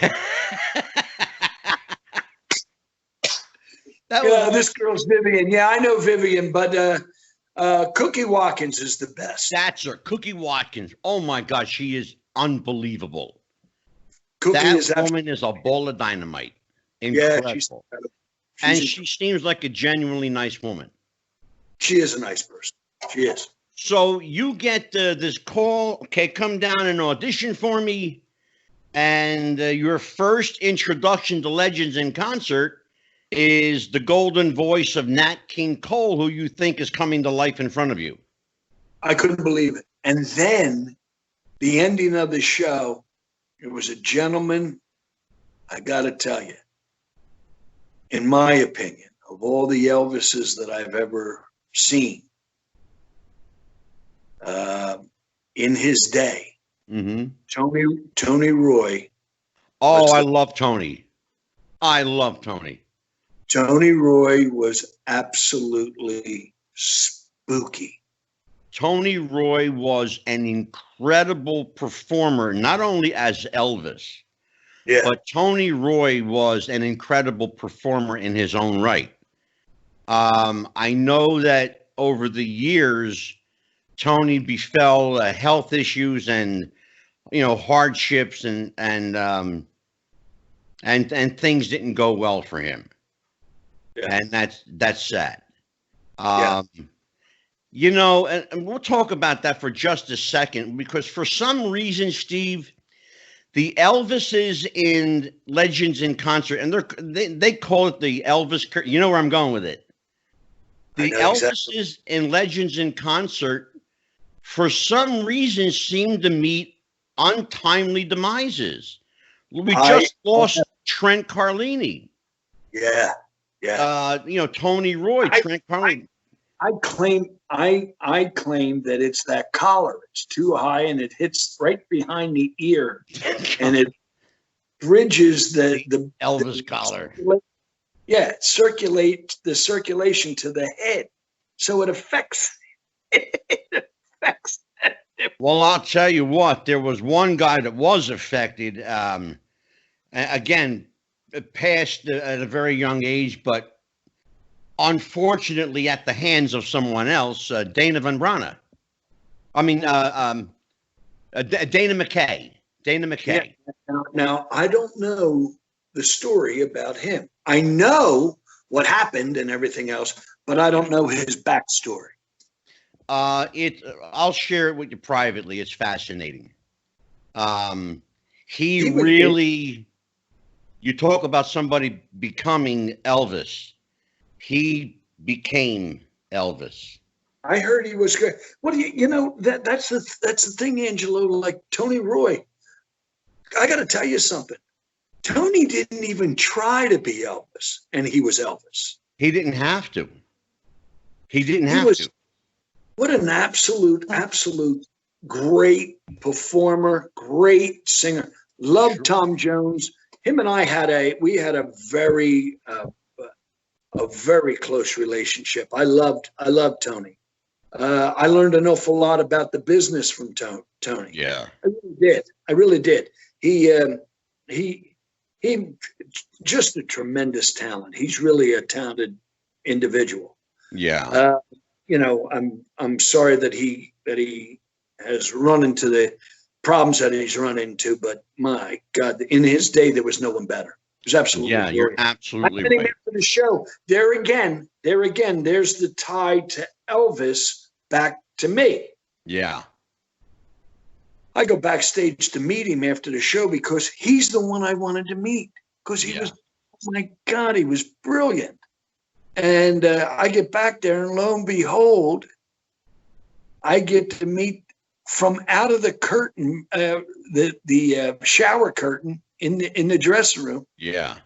This girl's Vivian. Yeah, I know Vivian, but Cookie Watkins is the best. That's her, Cookie Watkins. Oh my God, she is unbelievable. That woman is a ball of dynamite. Incredible. Yeah, she seems like a genuinely nice woman. She is a nice person. She is. So you get this call, okay, come down and audition for me. And your first introduction to Legends in Concert is the golden voice of Nat King Cole, who you think is coming to life in front of you. I couldn't believe it. And then the ending of the show, it was a gentleman, I got to tell you, in my opinion, of all the Elvises that I've ever seen in his day, Tony Roy. Oh, I love Tony. I love Tony. Tony Roy was absolutely spooky. Tony Roy was an incredible performer, not only as Elvis, but Tony Roy was an incredible performer in his own right. I know that over the years, Tony befell health issues and hardships and things didn't go well for him. Yeah. And that's sad. And we'll talk about that for just a second, because for some reason, Steve, the Elvises in Legends in Concert, and they call it the Elvis. You know where I'm going with it. The Elvises in Legends in Concert, for some reason, seem to meet untimely demises. We just lost Trent Carlini. Yeah. Tony Roy, Trent Carlini. I claim that it's that collar. It's too high and it hits right behind the ear, and it bridges the Elvis collar. Yeah, circulate the circulation to the head, so it affects. Well, I'll tell you what. There was one guy that was affected. Again, passed at a very young age, but unfortunately at the hands of someone else, Dana Van Brana. I mean, Dana McKay. Dana McKay. Yeah. Now, I don't know the story about him. I know what happened and everything else, but I don't know his backstory. I'll share it with you privately. It's fascinating. He really, you talk about somebody becoming Elvis. He became Elvis. I heard he was good. What do that's the thing, Angelo, like Tony Roy. I got to tell you something. Tony didn't even try to be Elvis, and he was Elvis. He didn't have to. He didn't have to. What an absolute great performer, great singer. Loved Tom Jones. Him and I had a very close relationship. I loved Tony. I learned an awful lot about the business from Tony. Yeah, I really did. He just a tremendous talent. He's really a talented individual. Yeah. I'm sorry that he has run into the problems that he's run into, but my God, in his day, there was no one better. It was absolutely brilliant. You're absolutely right. After the show, there again, there's the tie to Elvis back to me. Yeah. I go backstage to meet him after the show because he's the one I wanted to meet because he was, oh my God, he was brilliant. And I get back there, and lo and behold, I get to meet from out of the curtain, the shower curtain in the dressing room. Yeah.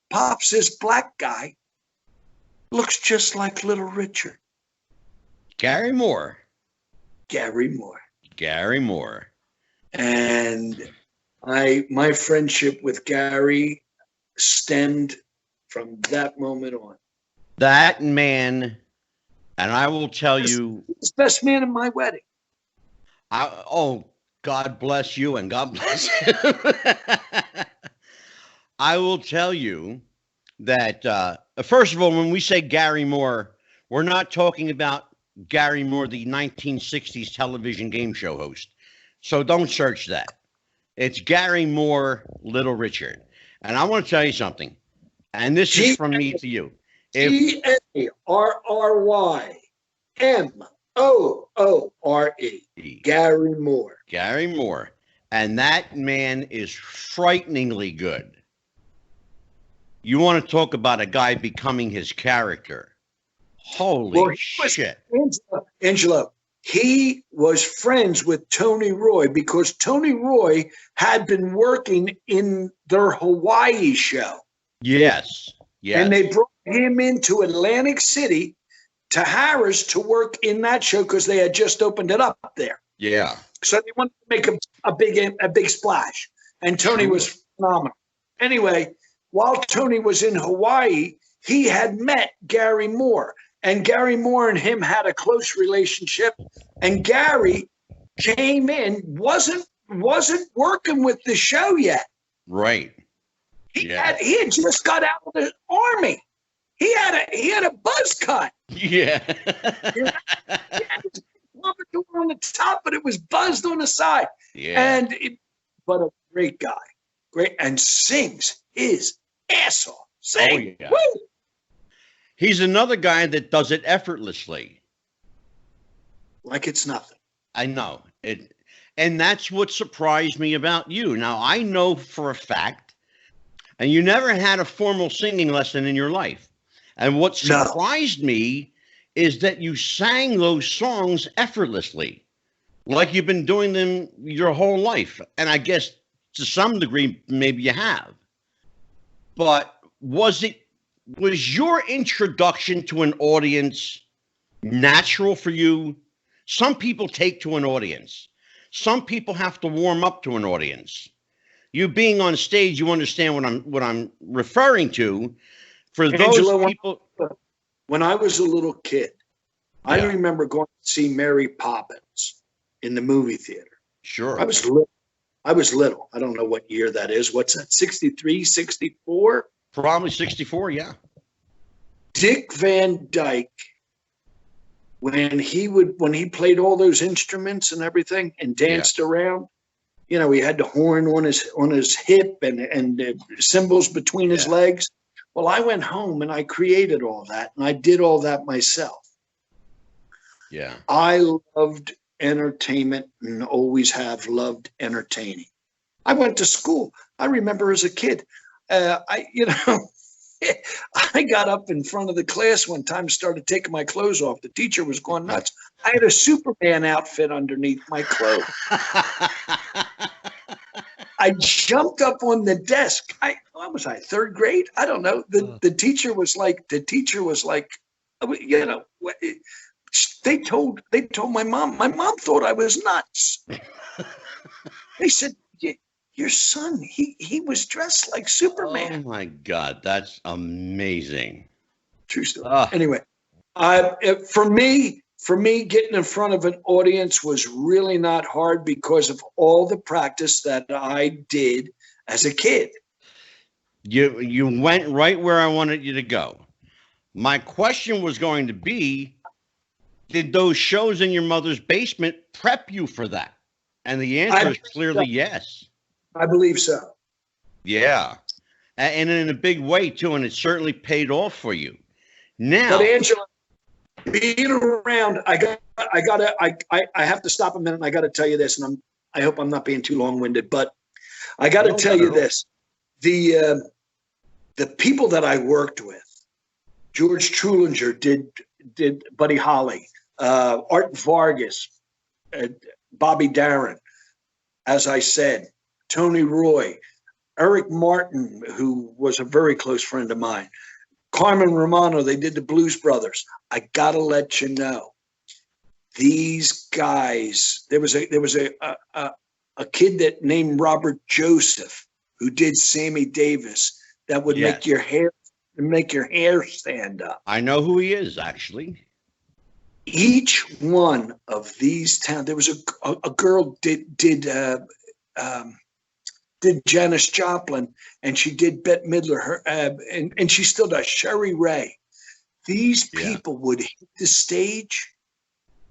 Pops this black guy, looks just like Little Richard. Gary Moore. Gary Moore. Gary Moore. And my friendship with Gary stemmed from that moment on. That man, and I will tell you, he's the best man in my wedding. God bless you and God bless him. I will tell you that, first of all, when we say Gary Moore, we're not talking about Gary Moore, the 1960s television game show host. So don't search that. It's Gary Moore, Little Richard. And I want to tell you something. And this is from me to you. GARRYMOORE. Gary Moore. Gary Moore. And that man is frighteningly good. You want to talk about a guy becoming his character. Holy shit. Angelo, he was friends with Tony Roy because Tony Roy had been working in their Hawaii show. Yes. Yes. And they brought him into Atlantic City to Harris to work in that show because they had just opened it up there. Yeah. So they wanted to make a big splash. And Tony was phenomenal. Anyway, while Tony was in Hawaii, he had met Gary Moore. And Gary Moore and him had a close relationship. And Gary came in, wasn't working with the show yet. Right. He had just got out of the army. He had a buzz cut. Yeah. He had his pompadour on the top, but it was buzzed on the side. Yeah. But a great guy. Great, and sings his ass off. Sing. Oh, yeah. Woo! He's another guy that does it effortlessly. Like it's nothing. I know it. And that's what surprised me about you. Now, I know for a fact, and you never had a formal singing lesson in your life. And what surprised me is that you sang those songs effortlessly, like you've been doing them your whole life. And I guess to some degree, maybe you have. But was your introduction to an audience natural for you? Some people take to an audience. Some people have to warm up to an audience. You being on stage, you understand what I'm referring to. For Angelo, those people, when I was a little kid, I remember going to see Mary Poppins in the movie theater. Sure. I was little. I don't know what year that is. What's that? 63, 64? Probably 64, yeah. Dick Van Dyke, when he played all those instruments and everything and danced around, you know, he had the horn on his hip and cymbals between his legs. Well, I went home and I created all that, and I did all that myself. Yeah. I loved entertainment and always have loved entertaining. I went to school. I remember as a kid, I got up in front of the class one time, started taking my clothes off. The teacher was going nuts. I had a Superman outfit underneath my clothes. I jumped up on the desk. What was I, third grade? I don't know. The teacher was like, you know, they told my mom. My mom thought I was nuts. They said, your son, he was dressed like Superman. Oh my God, that's amazing. True story. Anyway, for me, getting in front of an audience was really not hard because of all the practice that I did as a kid. You went right where I wanted you to go. My question was going to be, did those shows in your mother's basement prep you for that? And the answer is clearly yes. I believe so. Yeah. And in a big way, too. And it certainly paid off for you. Now, but Angela, being around, I have to stop a minute. And I got to tell you this, and I hope I'm not being too long-winded, but I got to tell you this: the people that I worked with, George Trulinger did Buddy Holly, Art Vargas, Bobby Darin, as I said, Tony Roy, Eric Martin, who was a very close friend of mine, Carmen Romano. They did the Blues Brothers. I gotta let you know, these guys. There was a kid that named Robert Joseph who did Sammy Davis that would make your hair stand up. I know who he is, actually. Each one of these towns, there was a girl did Janis Joplin, and she did Bette Midler, and she still does, Sherry Ray. These people would hit the stage.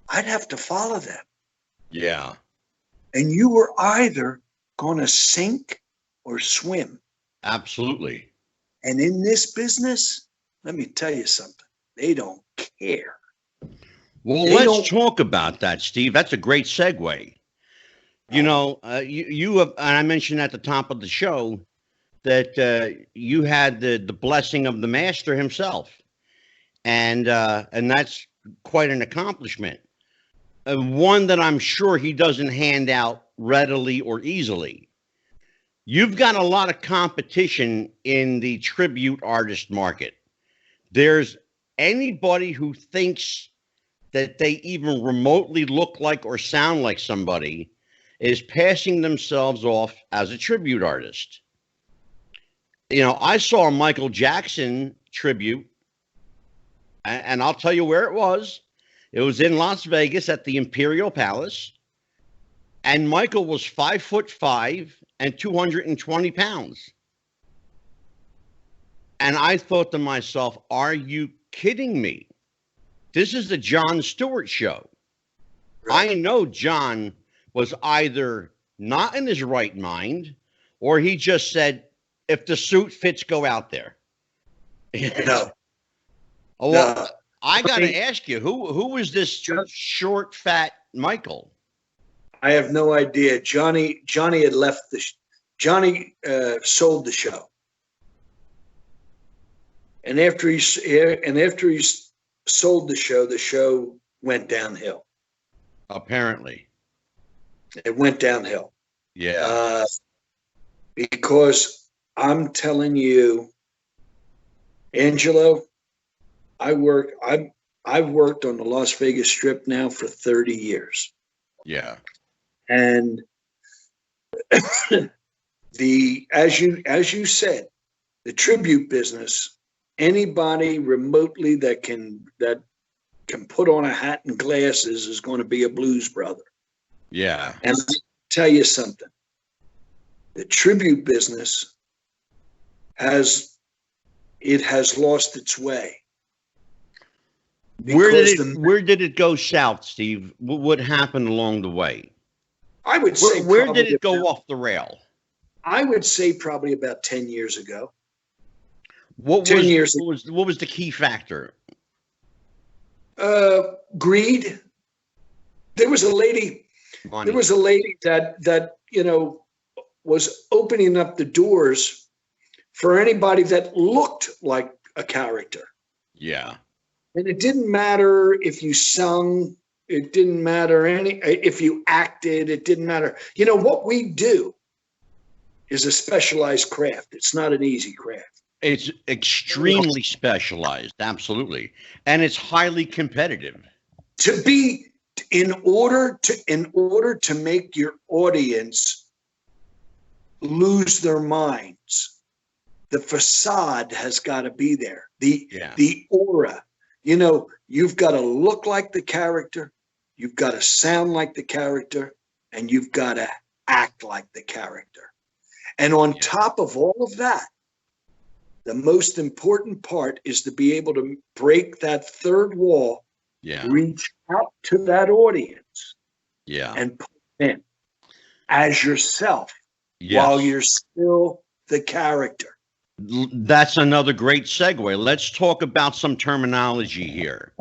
I'd have to follow them. Yeah. And you were either going to sink or swim. Absolutely. And in this business, let me tell you something. They don't care. Well, let's talk about that, Steve. That's a great segue. You know, you have, and I mentioned at the top of the show that you had the blessing of the master himself, and that's quite an accomplishment. One that I'm sure he doesn't hand out readily or easily. You've got a lot of competition in the tribute artist market. There's anybody who thinks that they even remotely look like or sound like somebody is passing themselves off as a tribute artist. You know, I saw a Michael Jackson tribute, and I'll tell you where it was. It was in Las Vegas at the Imperial Palace, and Michael was 5'5" and 220 pounds. And I thought to myself, are you kidding me? This is the Jon Stewart show. Right. I know John was either not in his right mind, or he just said, if the suit fits, go out there. No. Oh, well, no. I got to ask you, who was this short, fat Michael? I have no idea. Johnny had left Johnny sold the show. And after he sold the show went downhill. Apparently. It went downhill. Yeah. Because I'm telling you, Angelo, I've worked on the Las Vegas Strip now for 30 years. Yeah. And as you said, the tribute business, anybody remotely that can put on a hat and glasses is going to be a blues brother. Yeah. And I'll tell you something. The tribute business has lost its way. Where did it go south, Steve? What happened along the way? I would say where did it go off the rail? I would say probably about 10 years ago. What was the key factor? Greed. There was a lady. Money. There was a lady that was opening up the doors for anybody that looked like a character. Yeah. And it didn't matter if you sung. It didn't matter if you acted. It didn't matter. You know, what we do is a specialized craft. It's not an easy craft. It's extremely specialized. Absolutely. And it's highly competitive. In order to make your audience lose their minds, the facade has got to be there. The aura. You know, you've got to look like the character, you've got to sound like the character, and you've got to act like the character. And on top of all of that, the most important part is to be able to break that third wall, reach out to that audience, and put in. as yourself while you're still the character. That's another great segue. Let's talk about some terminology here.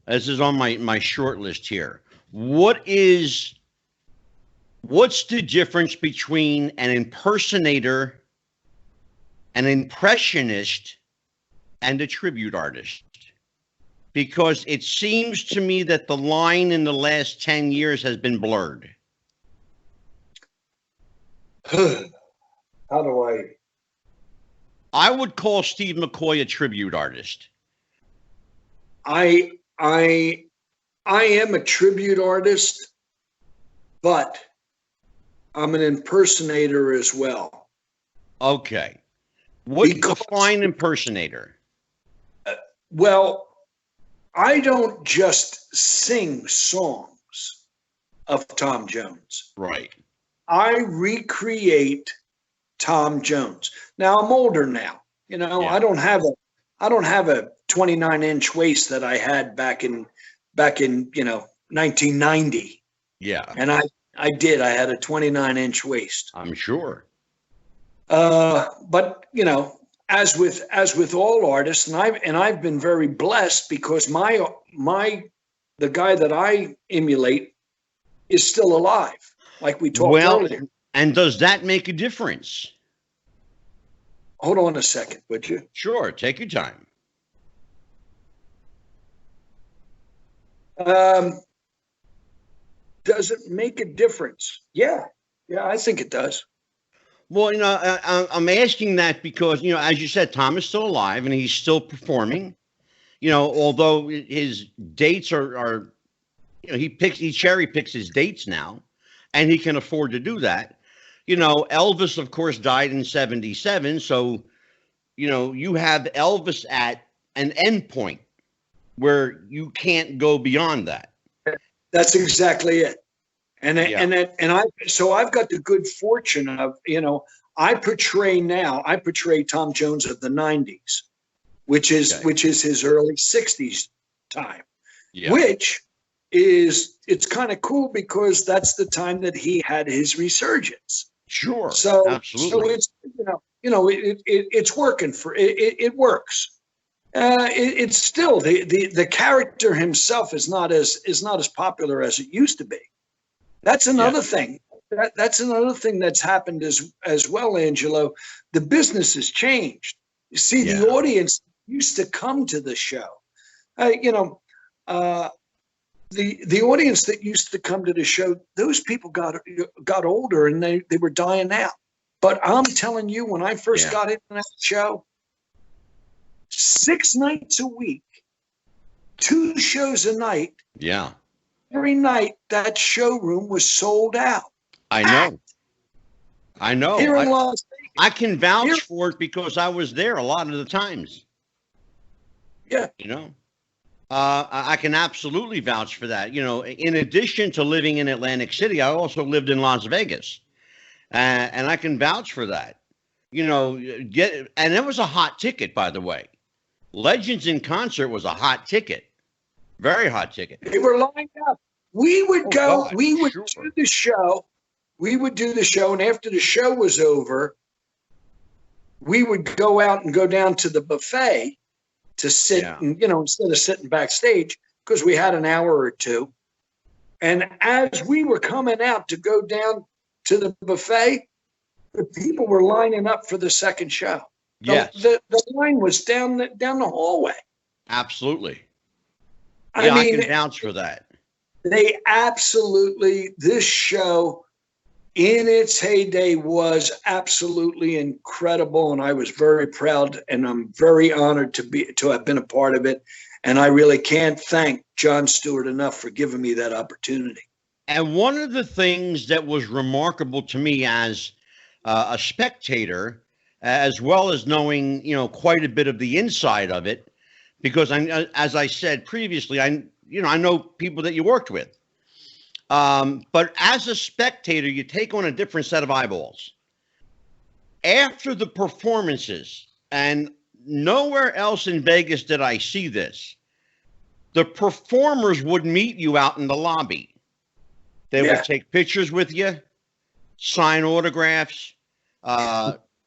This is on my short list here. What's the difference between an impersonator, an impressionist, and a tribute artist? Because it seems to me that the line in the last 10 years has been blurred. How do I would call Steve McCoy a tribute artist. I am a tribute artist, but I'm an impersonator as well. Okay. What define impersonator? Well, I don't just sing songs of Tom Jones. Right. I recreate Tom Jones. Now I'm older now. You know, I don't have a 29-inch waist that I had back in 1990. Yeah. And I had a 29-inch waist. I'm sure. But you know, as with all artists, and I've been very blessed because the guy that I emulate is still alive, like we talked earlier. And does that make a difference? Hold on a second, would you? Sure, take your time. Does it make a difference? Yeah, I think it does. Well, you know, I'm asking that because, you know, as you said, Tom is still alive and he's still performing. You know, although his dates are you know, he cherry picks his dates now, and he can afford to do that. You know, Elvis, of course, died in 1977, so you know you have Elvis at an end point where you can't go beyond that. That's exactly it. And so I've got the good fortune of, you know, I portray Tom Jones of the 90s, which is his early 60s time, which is, it's kind of cool because that's the time that he had his resurgence. Sure. So, absolutely. So it's, it's working for it works. It's still the character himself is not as popular as it used to be. That's another thing. That's another thing that's happened as well, Angelo. The business has changed. You see, the audience used to come to the show. The audience that used to come to the show, those people got older and they were dying out. But I'm telling you, when I first got into that show, 6 nights a week, 2 shows a night. Yeah. Every night that showroom was sold out. I know. Here in Las Vegas. I can vouch for it because I was there a lot of the times. Yeah. You know, I can absolutely vouch for that. You know, in addition to living in Atlantic City, I also lived in Las Vegas, and I can vouch for that. You know, and it was a hot ticket, by the way. Legends in Concert was a hot ticket. Very hot ticket. They were lined up. We would do the show. We would do the show, and after the show was over, we would go out and go down to the buffet to sit, and, instead of sitting backstage, because we had an hour or two. And as we were coming out to go down to the buffet, the people were lining up for the second show. Yes. The line was down the hallway. Absolutely. I mean, I can vouch for that. This show in its heyday was absolutely incredible. And I was very proud and I'm very honored to have been a part of it. And I really can't thank Jon Stewart enough for giving me that opportunity. And one of the things that was remarkable to me as a spectator, as well as knowing, quite a bit of the inside of it, because as I said previously, I know people that you worked with. But as a spectator, you take on a different set of eyeballs. After the performances, and nowhere else in Vegas did I see this, the performers would meet you out in the lobby. They would take pictures with you. sign autographs,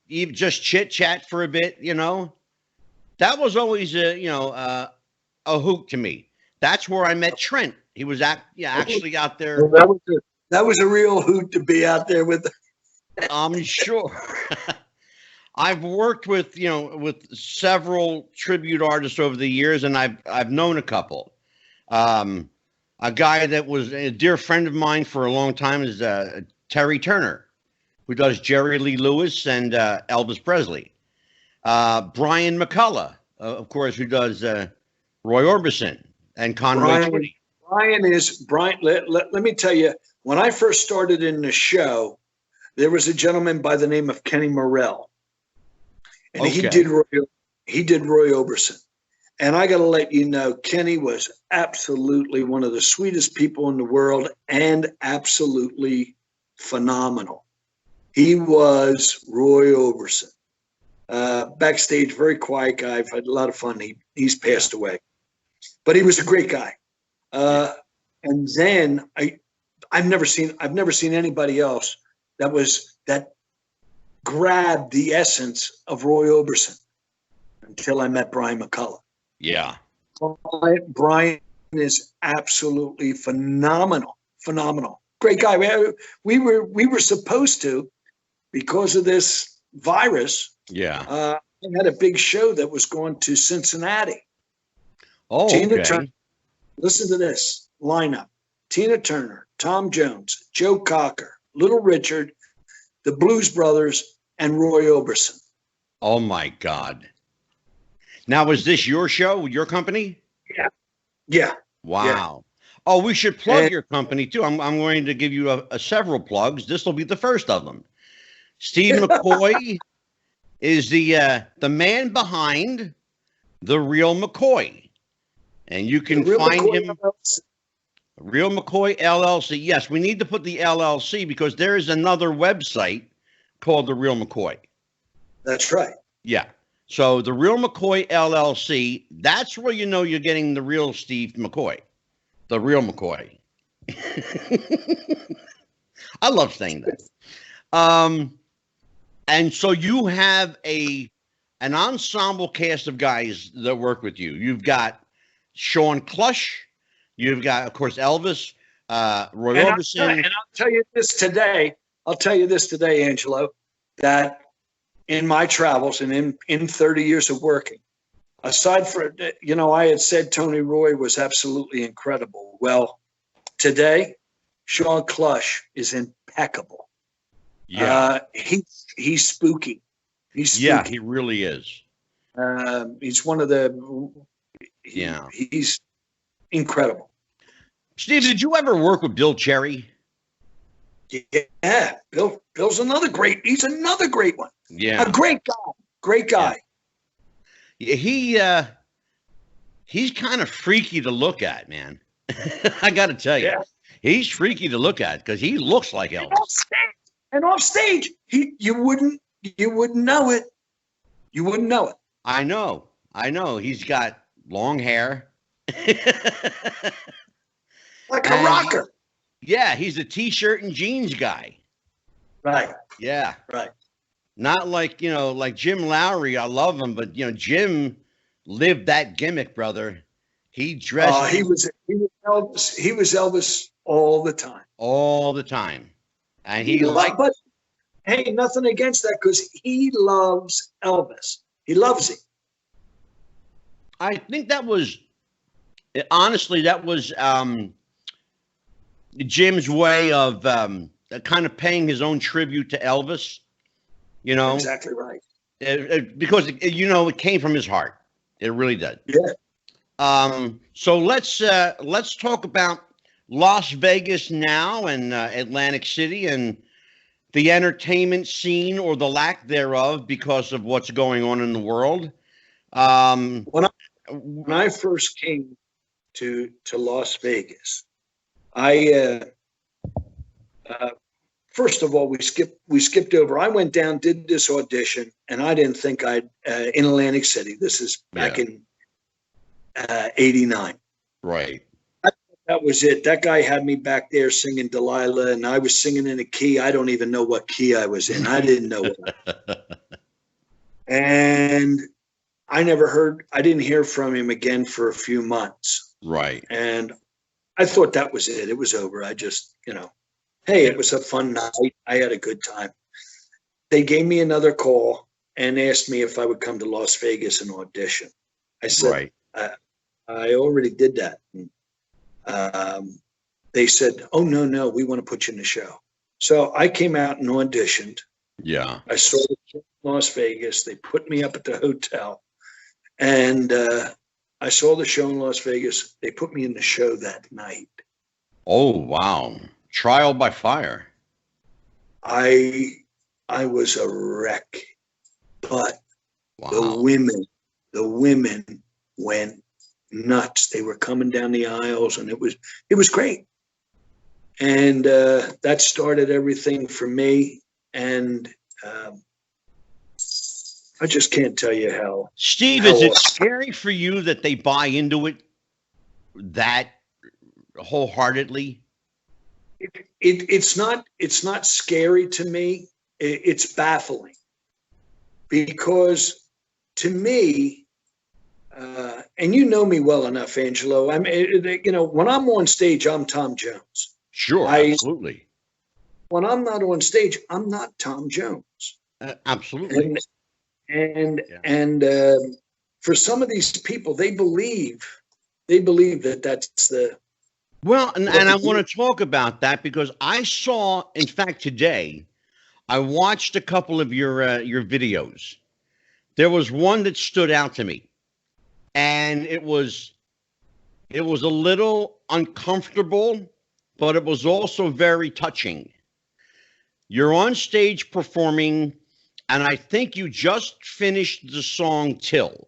even just chit chat for a bit. That was always a hoot to me. That's where I met Trent. He was actually out there. Well, that was a real hoot to be out there with. I'm sure. I've worked with several tribute artists over the years, and I've known a couple. A guy that was a dear friend of mine for a long time is Terry Turner, who does Jerry Lee Lewis and Elvis Presley. Brian McCullough, of course, who does Roy Orbison and Conway Twitty. Brian. Let me tell you, when I first started in the show, there was a gentleman by the name of Kenny Morrell, and he did Roy Orbison. And I got to let you know, Kenny was absolutely one of the sweetest people in the world and absolutely phenomenal. He was Roy Orbison. Backstage, very quiet guy. I've had a lot of fun. He's passed away, but he was a great guy. And then I've never seen anybody else that grabbed the essence of Roy Orbison until I met Brian McCullough. Yeah. Brian is absolutely phenomenal. Great guy. We were supposed to, because of this virus. Yeah. I had a big show that was going to Cincinnati. Oh, Tina Turner. Listen to this lineup: Tina Turner, Tom Jones, Joe Cocker, Little Richard, the Blues Brothers, and Roy Orbison. Oh my God! Now, was this your show, your company? Yeah. Wow. Yeah. Oh, we should plug your company too. I'm going to give you several plugs. This will be the first of them. Steve Mccoy is the man behind The Real Mccoy, and you can find McCoy him. LLC. Real McCoy LLC. Yes, we need to put the LLC because there is another website called The Real McCoy. That's right. Yeah. So The Real McCoy LLC, that's where you know you're getting the real Steve McCoy. The Real McCoy. I love saying that. And so you have an ensemble cast of guys that work with you. You've got Sean Clush. You've got, of course, Elvis, Roy Orbison. And I'll tell you this today, Angelo, that in my travels and in 30 years of working, aside from, I had said Tony Roy was absolutely incredible. Well, today, Sean Clush is impeccable. Yeah. He's spooky. Yeah, he really is. He's one of the. Yeah. He's incredible. Steve, did you ever work with Bill Cherry? Yeah, Bill's another great. He's another great one. Yeah, a great guy. Yeah, he's kind of freaky to look at, man. I got to tell you, he's freaky to look at because he looks like Elvis. And off stage, you wouldn't know it. You wouldn't know it. I know. He's got long hair. Like a rocker. Yeah, he's a t-shirt and jeans guy. Right. Yeah. Right. Not like, like Jim Lowry. I love him, but Jim lived that gimmick, brother. He dressed. He was Elvis. He was Elvis all the time. All the time. And but hey, nothing against that because he loves Elvis. He loves him. I think that was Jim's way of kind of paying his own tribute to Elvis, Exactly right. Because it came from his heart. It really did. Yeah. So let's talk about Las Vegas now and Atlantic City and the entertainment scene or the lack thereof because of what's going on in the world. When I first came to Las Vegas, first of all, we skipped over. I went down, did this audition, and I didn't think in Atlantic City. This is back in '89. Right. That was it. That guy had me back there singing Delilah, and I was singing in a key. I don't even know what key I was in. I didn't know it. And I didn't hear from him again for a few months. Right. And I thought that was it. It was over. I just, hey, it was a fun night. I had a good time. They gave me another call and asked me if I would come to Las Vegas and audition. I said, right. I already did that. And, they said, oh, no, we want to put you in the show. So I came out and auditioned. Yeah. I saw the show in Las Vegas. They put me up at the hotel. And I saw the show in Las Vegas. They put me in the show that night. Oh, wow. Trial by fire. I was a wreck. But wow. the women went nuts. They were coming down the aisles, and it was great. And that started everything for me. And I just can't tell you how. Steve, is it scary for you that they buy into it that wholeheartedly? It's not scary to me. It's baffling, because to me, and you know me well enough, Angelo. I mean, when I'm on stage, I'm Tom Jones. Sure, absolutely. When I'm not on stage, I'm not Tom Jones. Absolutely. And for some of these people, they believe that that's the. Well, and I want to talk about that, because I saw, in fact, today, I watched a couple of your videos. There was one that stood out to me, and it was a little uncomfortable, but it was also very touching. You're on stage performing, and I think you just finished the song Till,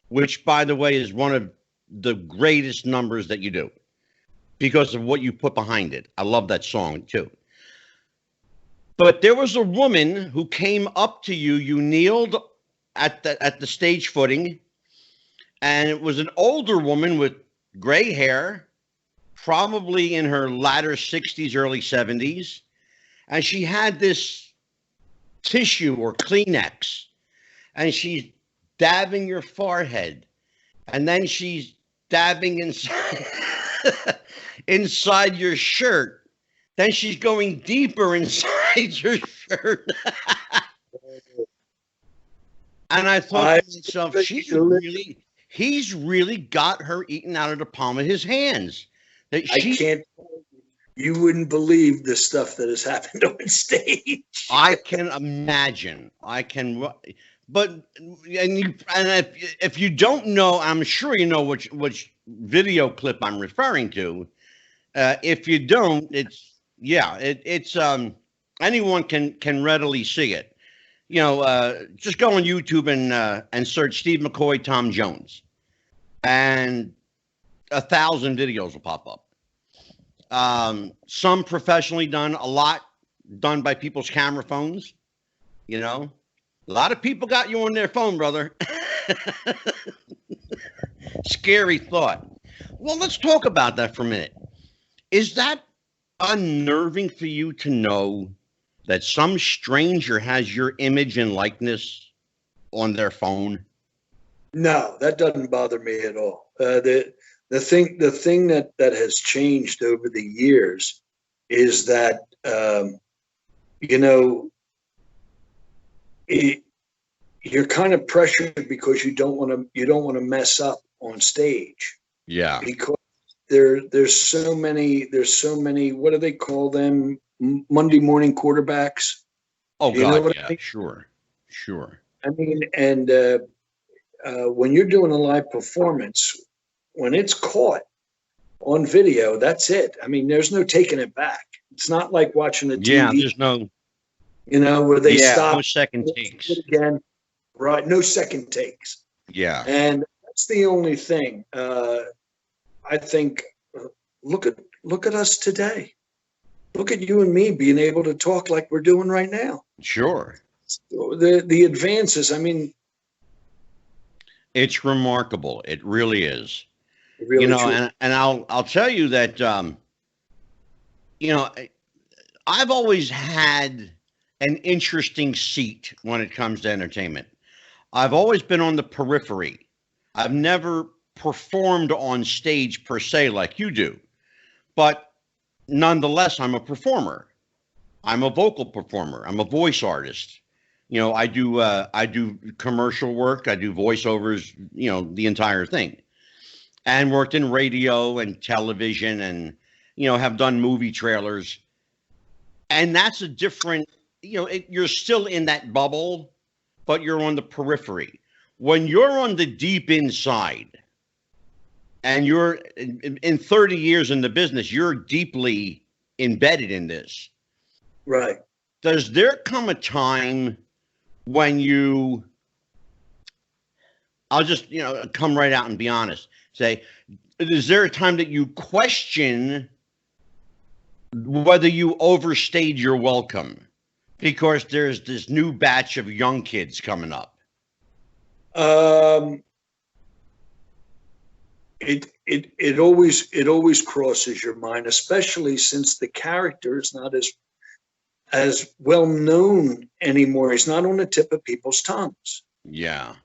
which, by the way, is one of the greatest numbers that you do because of what you put behind it. I love that song, too. But there was a woman who came up to you. You kneeled at the stage footing, and it was an older woman with gray hair, probably in her latter 60s, early 70s. And she had this tissue or Kleenex, and she's dabbing your forehead, and then she's dabbing inside your shirt. Then she's going deeper inside your shirt. And I thought to myself, he's really got her eaten out of the palm of his hands. I can't. You wouldn't believe the stuff that has happened on stage. I can imagine. But if you don't know, I'm sure you know which video clip I'm referring to. If you don't, it's anyone can readily see it. Just go on YouTube and search Steve McCoy, Tom Jones, and 1,000 videos will pop up. Some professionally done, a lot done by people's camera phones. A lot of people got you on their phone, brother. Scary thought. Well, let's talk about that for a minute. Is that unnerving for you to know that some stranger has your image and likeness on their phone? No, that doesn't bother me at all. The thing that has changed over the years is that you're kind of pressured because you don't want to mess up on stage. Yeah. Because there's so many. What do they call them? Monday morning quarterbacks. Oh God, yeah, I mean? Sure. I mean, and when you're doing a live performance, when it's caught on video, that's it. I mean, there's no taking it back. It's not like watching a TV. Yeah, there's no. Where they stop. No second takes. Again, right? No second takes. Yeah. And that's the only thing. I think. Look at us today. Look at you and me being able to talk like we're doing right now. Sure. The advances. I mean, it's remarkable. It really is. Really you know, true. and I'll tell you that, you know, I've always had an interesting seat when it comes to entertainment. I've always been on the periphery. I've never performed on stage per se like you do, but nonetheless, I'm a performer. I'm a vocal performer. I'm a voice artist. You know, I do commercial work. I do voiceovers. You know, the entire thing, and worked in radio and television, and have done movie trailers. And that's a different. You're still in that bubble, but you're on the periphery. When you're on the deep inside, and you're in 30 years in the business, you're deeply embedded in this. Right. Does there come a time when I'll just, come right out and be honest, say, is there a time that you question whether you overstayed your welcome because there's this new batch of young kids coming up? It always crosses your mind, especially since the character is not as well known anymore. He's not on the tip of people's tongues. Yeah.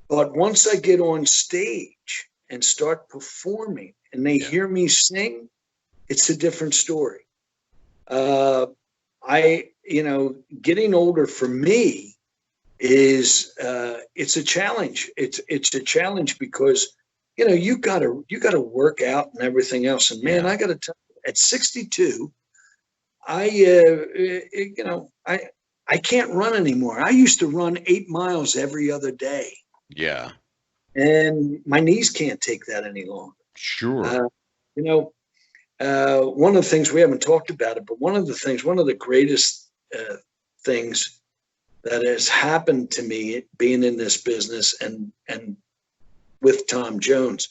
But once I get on stage and start performing and they hear me sing, it's a different story. Getting older for me is it's a challenge. It's a challenge because you gotta work out and everything else. And man, I gotta tell you, at 62, I can't run anymore. I used to run 8 miles every other day. Yeah. And my knees can't take that any longer. Sure. One of the things, we haven't talked about it, but one of the greatest things that has happened to me being in this business and with Tom Jones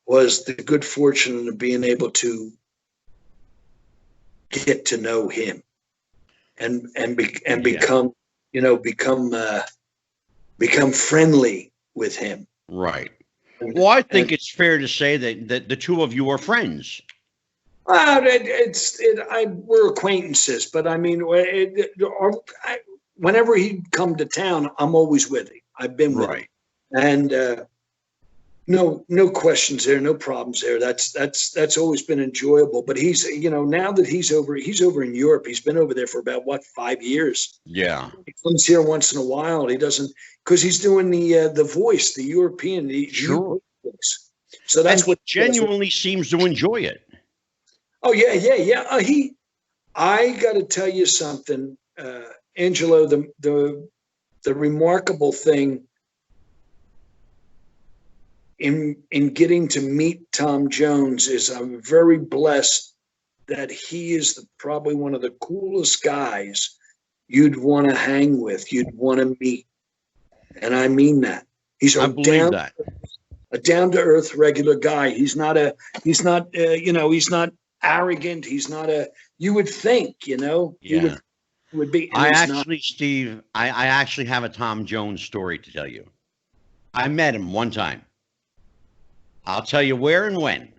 was the good fortune of being able to get to know him and become friendly with him. Right. Well, I think it's fair to say that the two of you are friends. We're acquaintances, but I mean, whenever he'd come to town, I'm always with him. I've been with him, and no questions there, no problems there. That's always been enjoyable. But he's, now that he's over in Europe. He's been over there for about 5 years. Yeah, he comes here once in a while. He doesn't, because he's doing the voice, the European. Sure. Voice. So that's what genuinely seems to enjoy it. Oh yeah. I got to tell you something, Angelo. The remarkable thing in getting to meet Tom Jones is I'm very blessed that he is probably one of the coolest guys you'd want to hang with, you'd want to meet, and I mean that. He's a down to earth regular guy. He's not arrogant. He's not you would think, Yeah. would be. Steve, I actually have a Tom Jones story to tell you. I met him one time. I'll tell you where and when.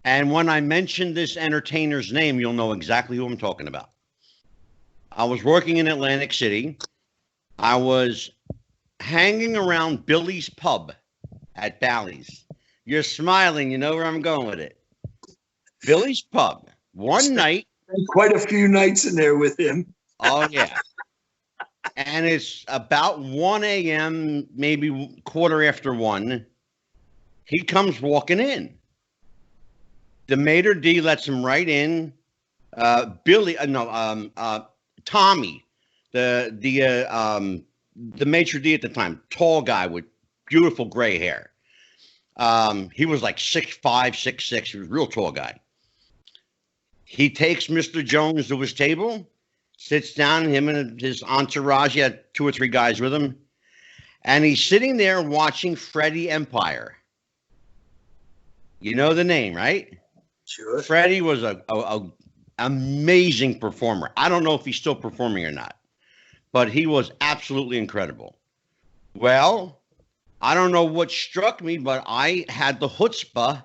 And when I mention this entertainer's name, you'll know exactly who I'm talking about. I was working in Atlantic City. I was hanging around Billy's Pub at Bally's. You're smiling. You know where I'm going with it. Billy's Pub. One night. Quite a few nights in there with him. Oh, yeah. And it's about 1 a.m., maybe 1:15. He comes walking in. The maitre d' lets him right in. Tommy, the maitre d' at the time, tall guy with beautiful gray hair. He was like 6'5", 6'6". He was a real tall guy. He takes Mr. Jones to his table, sits down, him and his entourage. He had 2 or 3 guys with him. And he's sitting there watching Freddie Empire. You know the name, right? Sure. Freddie was a amazing performer. I don't know if he's still performing or not, but he was absolutely incredible. Well, I don't know what struck me, but I had the chutzpah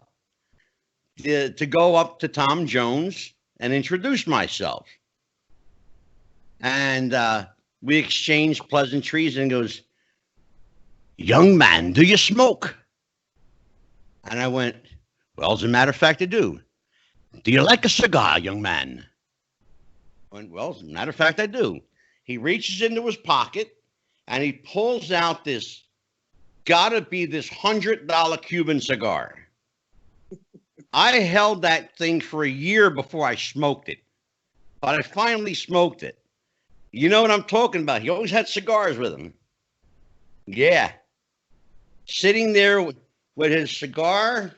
to go up to Tom Jones and introduce myself. And we exchanged pleasantries, and he goes, "Young man, do you smoke?" And I went, "Well, as a matter of fact, I do." "Do you like a cigar, young man?" I went, "Well, as a matter of fact, I do." He reaches into his pocket and he pulls out this, gotta be this $100 Cuban cigar. I held that thing for a year before I smoked it, but I finally smoked it. You know what I'm talking about. He always had cigars with him. Yeah. Sitting there with his cigar,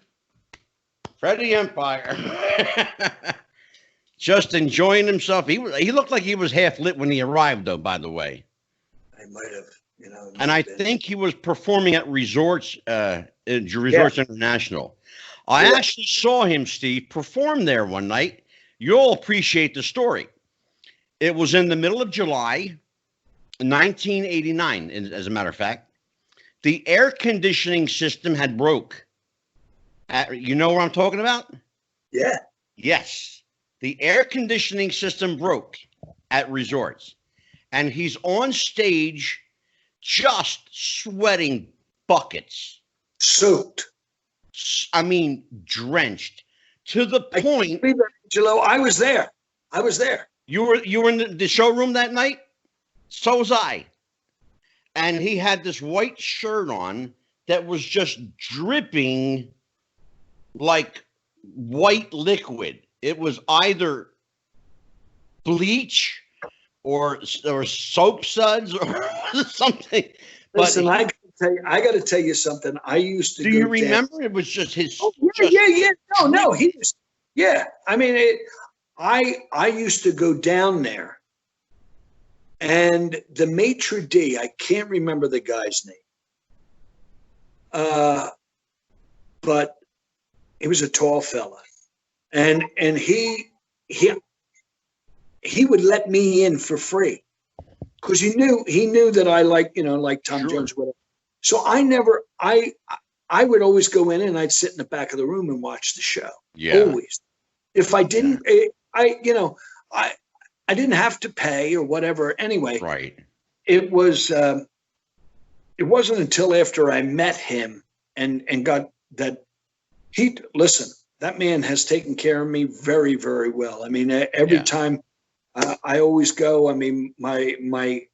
Freddie Empire, just enjoying himself. He looked like he was half lit when he arrived, though, by the way. I might have, And I think he was performing at Resorts International. I actually saw him, Steve, perform there one night. You'll appreciate the story. It was in the middle of July, 1989, as a matter of fact. The air conditioning system had broke. You know what I'm talking about? Yeah. Yes. The air conditioning system broke at Resorts. And he's on stage just sweating buckets. Soaked. I mean, drenched. To the point. Angelo, I was there. You were in the showroom that night? So was I. And he had this white shirt on that was just dripping like white liquid. It was either bleach or soap suds or something. Listen, I got to tell you something. I used to. Do you remember? It was just his. Oh, yeah. No. He was. Yeah, I mean, I used to go down there, and the maitre d', I can't remember the guy's name, but he was a tall fella, and he would let me in for free because he knew that I like Tom Jones, whatever. So I would always go in and I'd sit in the back of the room and watch the show. Yeah. Always. If I didn't, I didn't have to pay or whatever. Anyway, right. It wasn't until after I met him and got that that man has taken care of me very, very well. I mean, every time I always go. I mean, my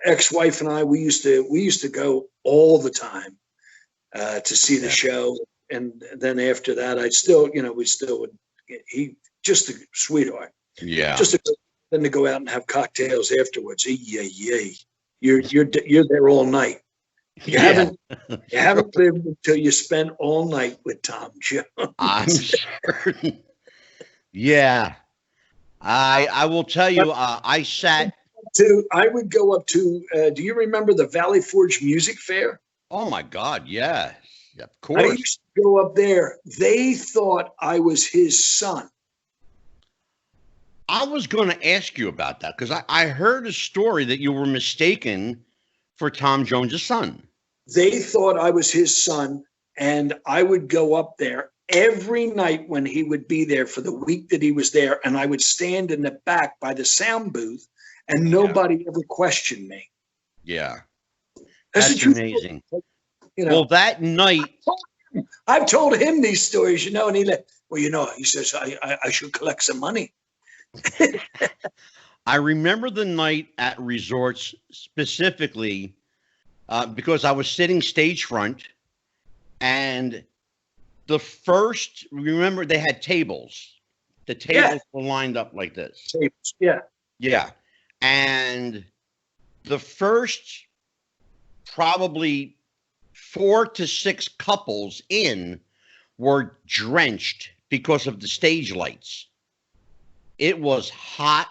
ex-wife and I, we used to go all the time to see the show. And then after that, he just a sweetheart. Yeah. Then to go out and have cocktails afterwards. Yay. You're there all night. You haven't lived until you spent all night with Tom Jones. I'm certain. Yeah. I will tell you, I would go up to, do you remember the Valley Forge Music Fair? Oh my God. Yeah. Of course. I used to go up there. They thought I was his son. I was going to ask you about that because I heard a story that you were mistaken for Tom Jones' son. They thought I was his son, and I would go up there every night when he would be there for the week that he was there, and I would stand in the back by the sound booth, and nobody ever questioned me. Yeah. That's amazing. Well, that night. I've told him these stories, and he says, I should collect some money. I remember the night at Resorts specifically because I was sitting stage front, and remember they had tables. The tables were lined up like this. Tables, yeah. And the first probably 4 to 6 couples in were drenched because of the stage lights. It was hot.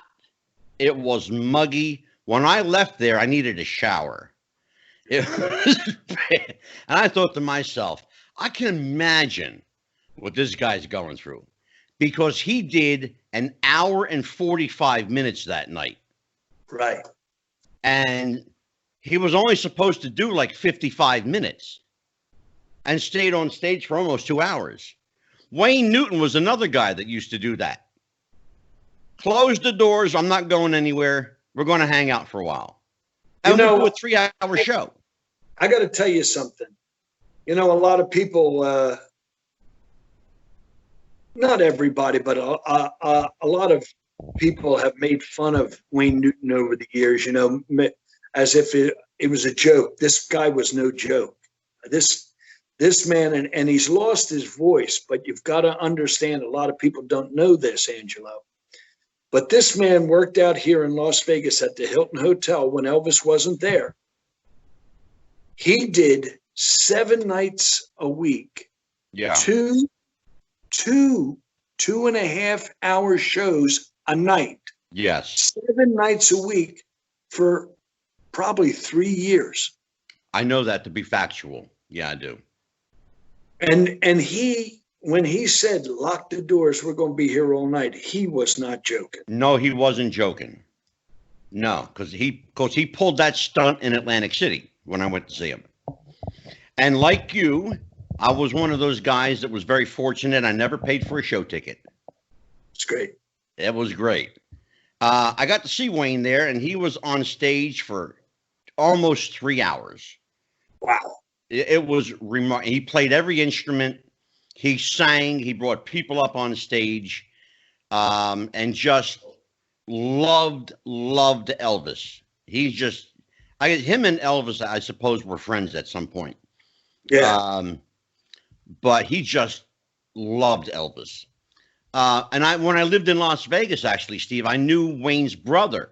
It was muggy. When I left there, I needed a shower. It was bad. And I thought to myself, I can imagine what this guy's going through because he did an hour and 45 minutes that night. Right. And he was only supposed to do like 55 minutes. and stayed on stage for almost 2 hours. Wayne Newton was another guy that used to do that. Close the doors. I'm not going anywhere. We're going to hang out for a while. And we'll do a 3-hour show. I got to tell you something. You know, a lot of people, not everybody, but a lot of people have made fun of Wayne Newton over the years, you know, as if it was a joke. This guy was no joke. This man, and he's lost his voice, but you've got to understand, a lot of people don't know this, Angelo. But this man worked out here in Las Vegas at the Hilton Hotel when Elvis wasn't there. He did 7 nights a week. Yeah. 2.5 hour shows a night. Yes. 7 nights a week for probably 3 years. I know that to be factual. Yeah, I do. And he, when he said, lock the doors, we're going to be here all night, he was not joking. No, he wasn't joking. No, because he pulled that stunt in Atlantic City when I went to see him. And like you, I was one of those guys that was very fortunate. I never paid for a show ticket. It's great. It was great. I got to see Wayne there, and he was on stage for almost 3 hours. Wow. It was remarkable. He played every instrument. He sang. He brought people up on stage, and just loved Elvis. He's just, him and Elvis, I suppose, were friends at some point. Yeah. But he just loved Elvis. And when I lived in Las Vegas, actually, Steve, I knew Wayne's brother,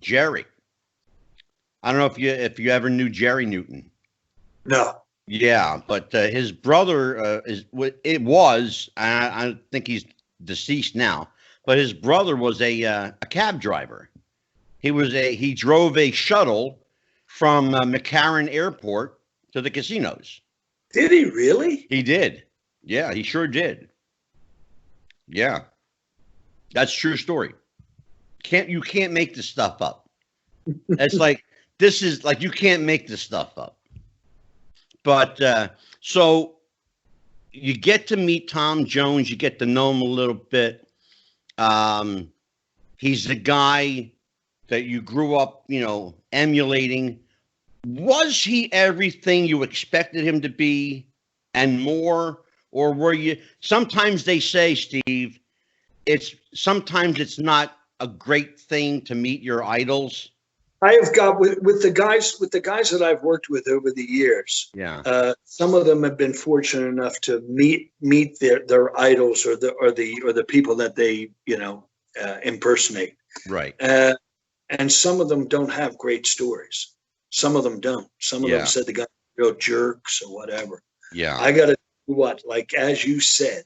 Jerry. I don't know if you ever knew Jerry Newton. No. Yeah, but his brother I think he's deceased now, but his brother was a cab driver. He drove a shuttle from McCarran Airport to the casinos. Did he really? He did. Yeah, he sure did. Yeah. That's a true story. You can't make this stuff up. It's like, you can't make this stuff up. But so you get to meet Tom Jones. You get to know him a little bit. He's the guy that you grew up, emulating. Was he everything you expected him to be and more? Or were you? Sometimes they say, Steve, sometimes it's not a great thing to meet your idols. I have got with the guys that I've worked with over the years. Yeah. Some of them have been fortunate enough to meet their idols or the people that they impersonate. Right. And some of them don't have great stories. Some of them don't. Some of them said the guy real jerks or whatever. Yeah. I got to do what? Like as you said,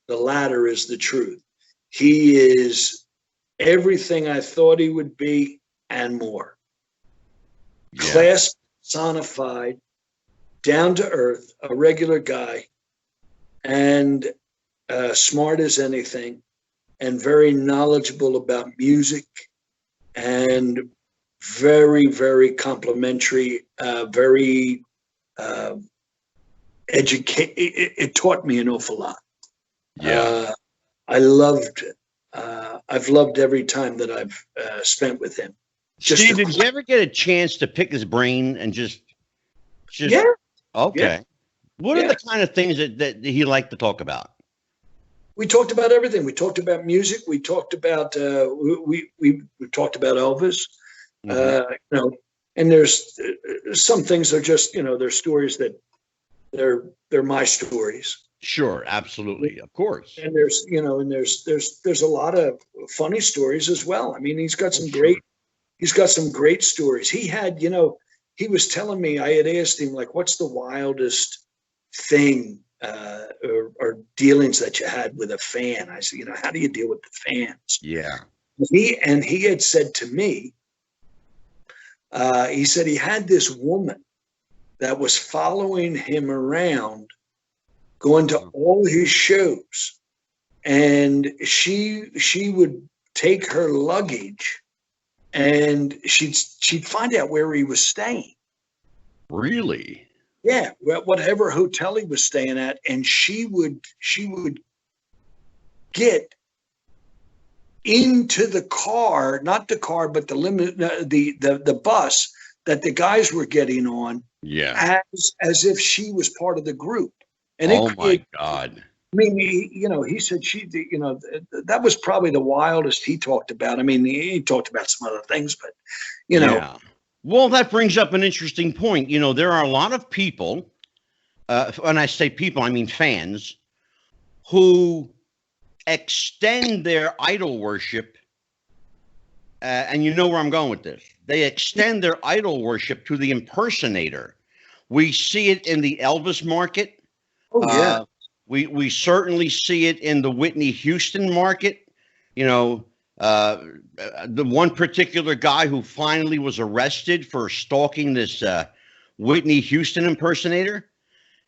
the latter is the truth. He is everything I thought he would be and more. Yeah. Class personified, down to earth, a regular guy, and smart as anything, and very knowledgeable about music, and very, very complimentary, very educated. It taught me an awful lot. Yeah. I've loved every time that I've spent with him. Steve, did you ever get a chance to pick his brain and just yeah. Okay. Yeah. What are the kind of things that he liked to talk about? We talked about everything. We talked about music. We talked about we talked about Elvis. Mm-hmm. And there's some things are just they're stories that they're my stories. Sure, absolutely, of course. And there's there's a lot of funny stories as well. I mean, he's got some great stories. He had, he was telling me, I had asked him, like, what's the wildest thing or dealings that you had with a fan? I said, how do you deal with the fans? Yeah. He had said to me, he said he had this woman that was following him around, going to all his shows, and she would take her luggage and she'd find out where he was staying. Really? Yeah, well, whatever hotel he was staying at, and she would get into the car, not the car, but the bus that the guys were getting on, Yeah. as if she was part of the group. And Oh my God. I mean, he said that was probably the wildest he talked about. I mean, he talked about some other things, but Yeah. Well, that brings up an interesting point. There are a lot of people, when I say people, I mean fans, who extend their idol worship, and you know where I'm going with this. They extend their idol worship to the impersonator. We see it in the Elvis market. Oh yeah. We certainly see it in the Whitney Houston market. The one particular guy who finally was arrested for stalking this Whitney Houston impersonator.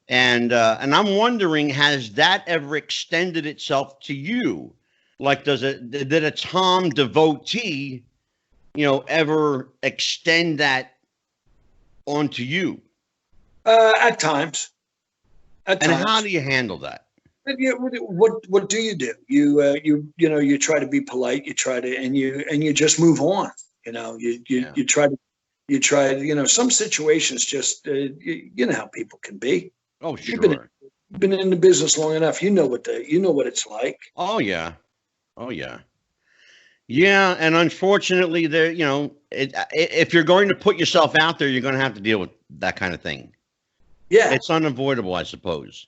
And I'm wondering, has that ever extended itself to you? Like, did a Tom devotee, ever extend that onto you? At times. And how do you handle that? What do you do? You try to be polite. You try to, and you just move on. You try to, some situations just, you know how people can be. Oh, sure. You've been in the business long enough. You know what it's like. Oh yeah. Yeah, and unfortunately, if you're going to put yourself out there, you're going to have to deal with that kind of thing. Yeah, it's unavoidable, I suppose.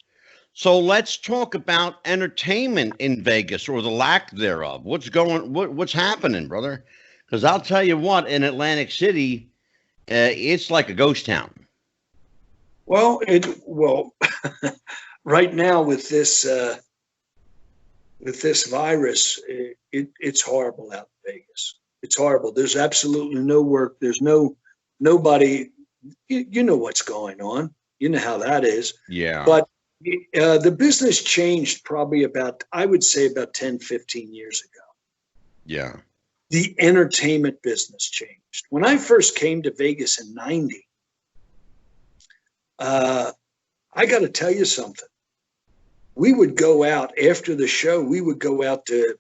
So let's talk about entertainment in Vegas, or the lack thereof. What's happening, brother? Because I'll tell you what, in Atlantic City, it's like a ghost town. Well, right now with this virus, it's horrible out in Vegas. It's horrible. There's absolutely no work. There's nobody. You know what's going on. You know how that is. Yeah. But the business changed probably I would say about 10, 15 years ago. Yeah. The entertainment business changed. When I first came to Vegas in 90, I got to tell you something. We would go out after the show. We would go out to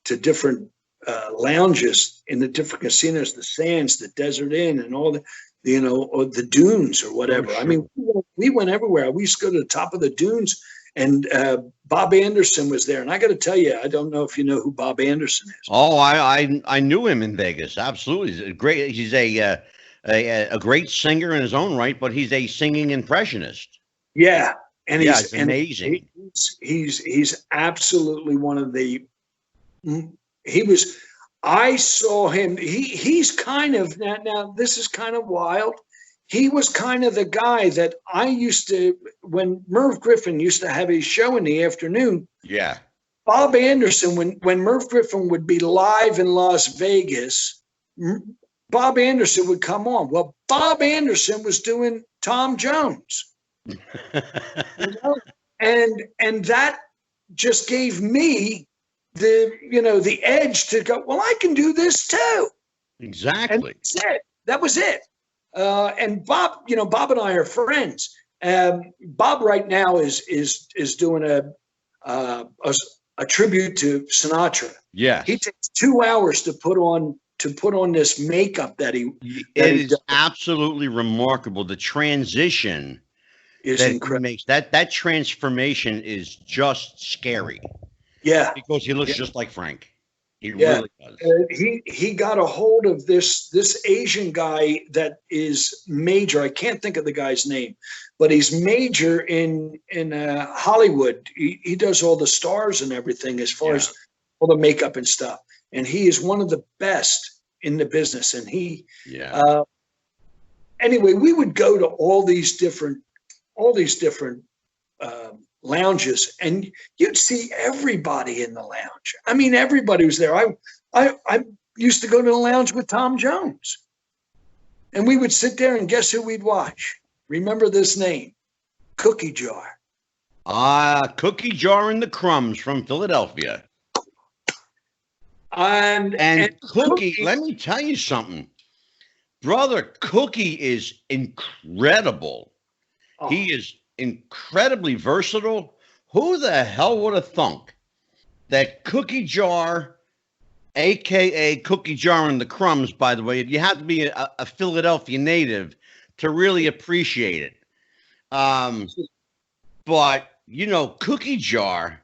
different lounges in the different casinos, the Sands, the Desert Inn, and all the, or the Dunes or whatever. Oh, sure. I mean, we went everywhere. We used to go to the top of the Dunes, and Bob Anderson was there. And I got to tell you, I don't know if you know who Bob Anderson is. Oh, I knew him in Vegas. Absolutely, he's a great singer in his own right, but he's a singing impressionist. Yeah, and he's amazing. He's absolutely one of the. He was. I saw him. He's kind of now. This is kind of wild. He was kind of the guy that I used to, when Merv Griffin used to have his show in the afternoon. Yeah. Bob Anderson, when Merv Griffin would be live in Las Vegas, Bob Anderson would come on. Well, Bob Anderson was doing Tom Jones. And that just gave me the edge to go, well, I can do this too. Exactly. And that was it. And Bob, Bob and I are friends. Bob right now is doing a tribute to Sinatra. Yeah. He takes 2 hours to put on this makeup that he. It is absolutely remarkable. The transition is incredible. Makes that transformation is just scary. Yeah, because he looks just like Frank. He really does. He got a hold of this Asian guy that is major. I can't think of the guy's name, but he's major in Hollywood. He does all the stars and everything as far as all the makeup and stuff. And he is one of the best in the business. And anyway, we would go to all these different lounges, and you'd see everybody in the lounge. I mean, everybody was there. I used to go to the lounge with Tom Jones, and we would sit there, and guess who we'd watch? Remember this name? Cookie Jar. Cookie Jar and the Crumbs from Philadelphia. And Cookie, let me tell you something. Brother, Cookie is incredible. Oh. He is incredibly versatile. Who the hell would have thunk that Cookie Jar, a.k.a. Cookie Jar and the Crumbs, by the way, you have to be a Philadelphia native to really appreciate it. But, you know, Cookie Jar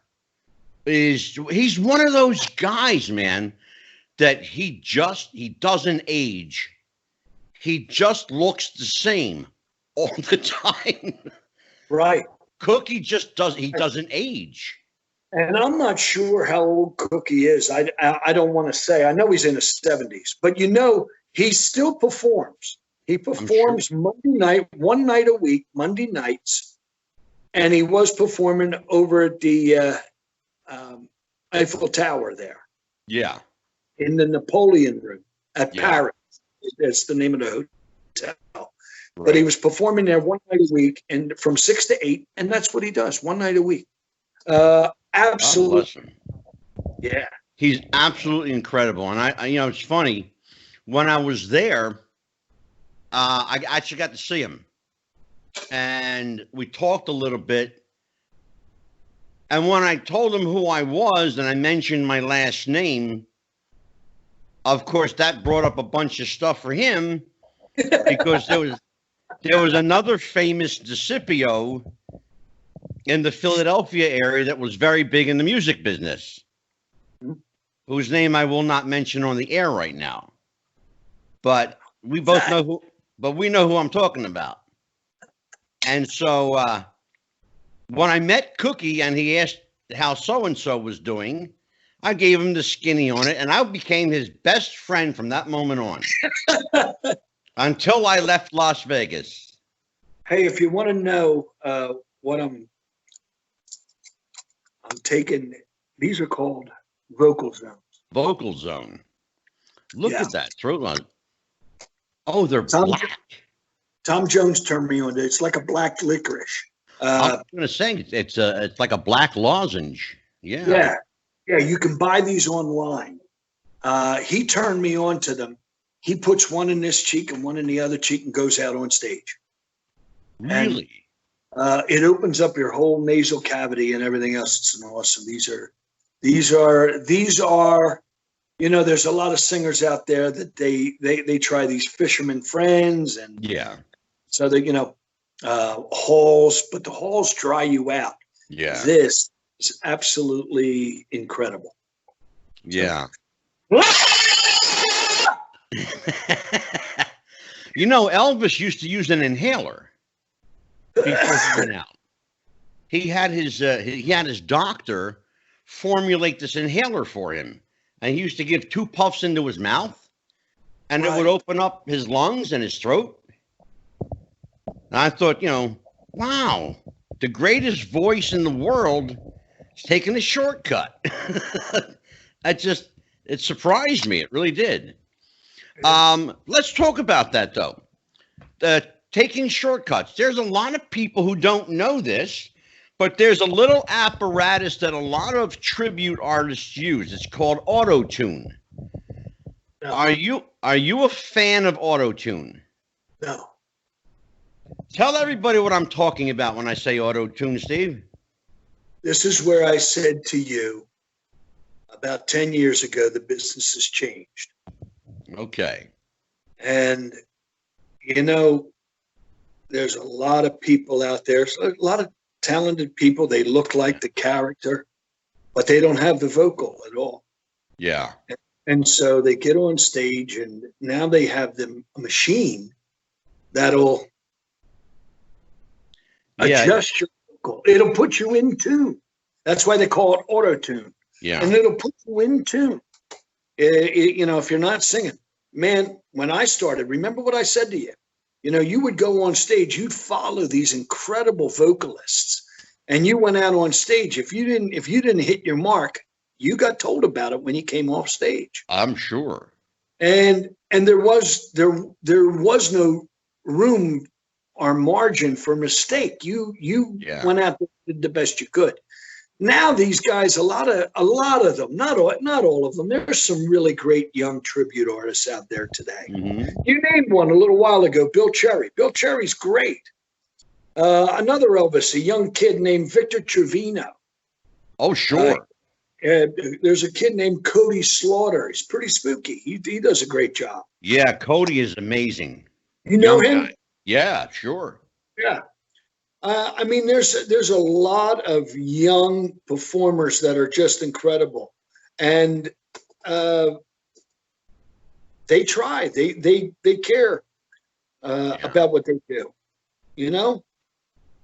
he's one of those guys, man, that he doesn't age. He just looks the same all the time. Right. Cookie doesn't age. And I'm not sure how old Cookie is. I don't want to say. I know he's in his 70s, but you know, he still performs. He performs Monday night, one night a week, Monday nights. And he was performing over at the Eiffel Tower there. Yeah. In the Napoleon Room at Yeah. Paris. That's the name of the hotel. Right. But he was performing there one night a week and from 6 to 8. And that's what he does, one night a week. Absolutely. Yeah. He's absolutely incredible. And I you know, it's funny. When I was there, I actually got to see him. And we talked a little bit. And when I told him who I was and I mentioned my last name, of course, that brought up a bunch of stuff for him because there was another famous Discipio in the Philadelphia area that was very big in the music business, whose name I will not mention on the air right now. But we both know who I'm talking about. And so when I met Cookie and he asked how so-and-so was doing, I gave him the skinny on it, and I became his best friend from that moment on until I left Las Vegas. Hey, if you want to know what I'm taking, these are called vocal zones. Vocal zone. Look Yeah. at that throat line. Oh, they're Tom, black. Tom Jones turned me on to it. It's like a black licorice. I was going to say it's like a black lozenge. Yeah. Yeah. Yeah, you can buy these online. He turned me on to them. He puts one in this cheek and one in the other cheek and goes out on stage. Really? And, it opens up your whole nasal cavity and everything else. It's awesome. These are, you know, there's a lot of singers out there that they try these Fisherman Friends and Yeah. so they, you know, halls, but the halls dry you out. Yeah. This is absolutely incredible. Yeah. You know, Elvis used to use an inhaler before he went out. He had his doctor formulate this inhaler for him, and he used to give 2 puffs into his mouth, and it would open up his lungs and his throat. And I thought, you know, wow, the greatest voice in the world is taking a shortcut. It surprised me. It really did. Let's talk about that, though. Taking shortcuts. There's a lot of people who don't know this, but there's a little apparatus that a lot of tribute artists use. It's called auto-tune. No. Are you a fan of auto-tune? No. Tell everybody what I'm talking about when I say auto-tune, Steve. This is where I said to you about 10 years ago, the business has changed. Okay. And, you know, there's a lot of people out there, a lot of talented people. They look like the character, but they don't have the vocal at all. Yeah. And so they get on stage and now they have the machine that'll adjust your vocal. It'll put you in tune. That's why they call it auto-tune. Yeah. And it'll put you in tune. You know, if you're not singing. Man, when I started, remember what I said to you? You know, you would go on stage, you'd follow these incredible vocalists, and you went out on stage. If you didn't hit your mark, you got told about it when you came off stage. I'm sure. And there was no room or margin for mistake. You went out and did the best you could. Now these guys, a lot of them, not all of them. There's some really great young tribute artists out there today. Mm-hmm. You named one a little while ago, Bill Cherry. Bill Cherry's great, Another Elvis, a young kid named Victor Trevino. Oh, sure. There's a kid named Cody Slaughter. He's pretty spooky. He does a great job. Yeah, Cody is amazing. You know him? Guy. Yeah, sure. Yeah. I mean, there's a lot of young performers that are just incredible, and they try. They care about what they do. You know.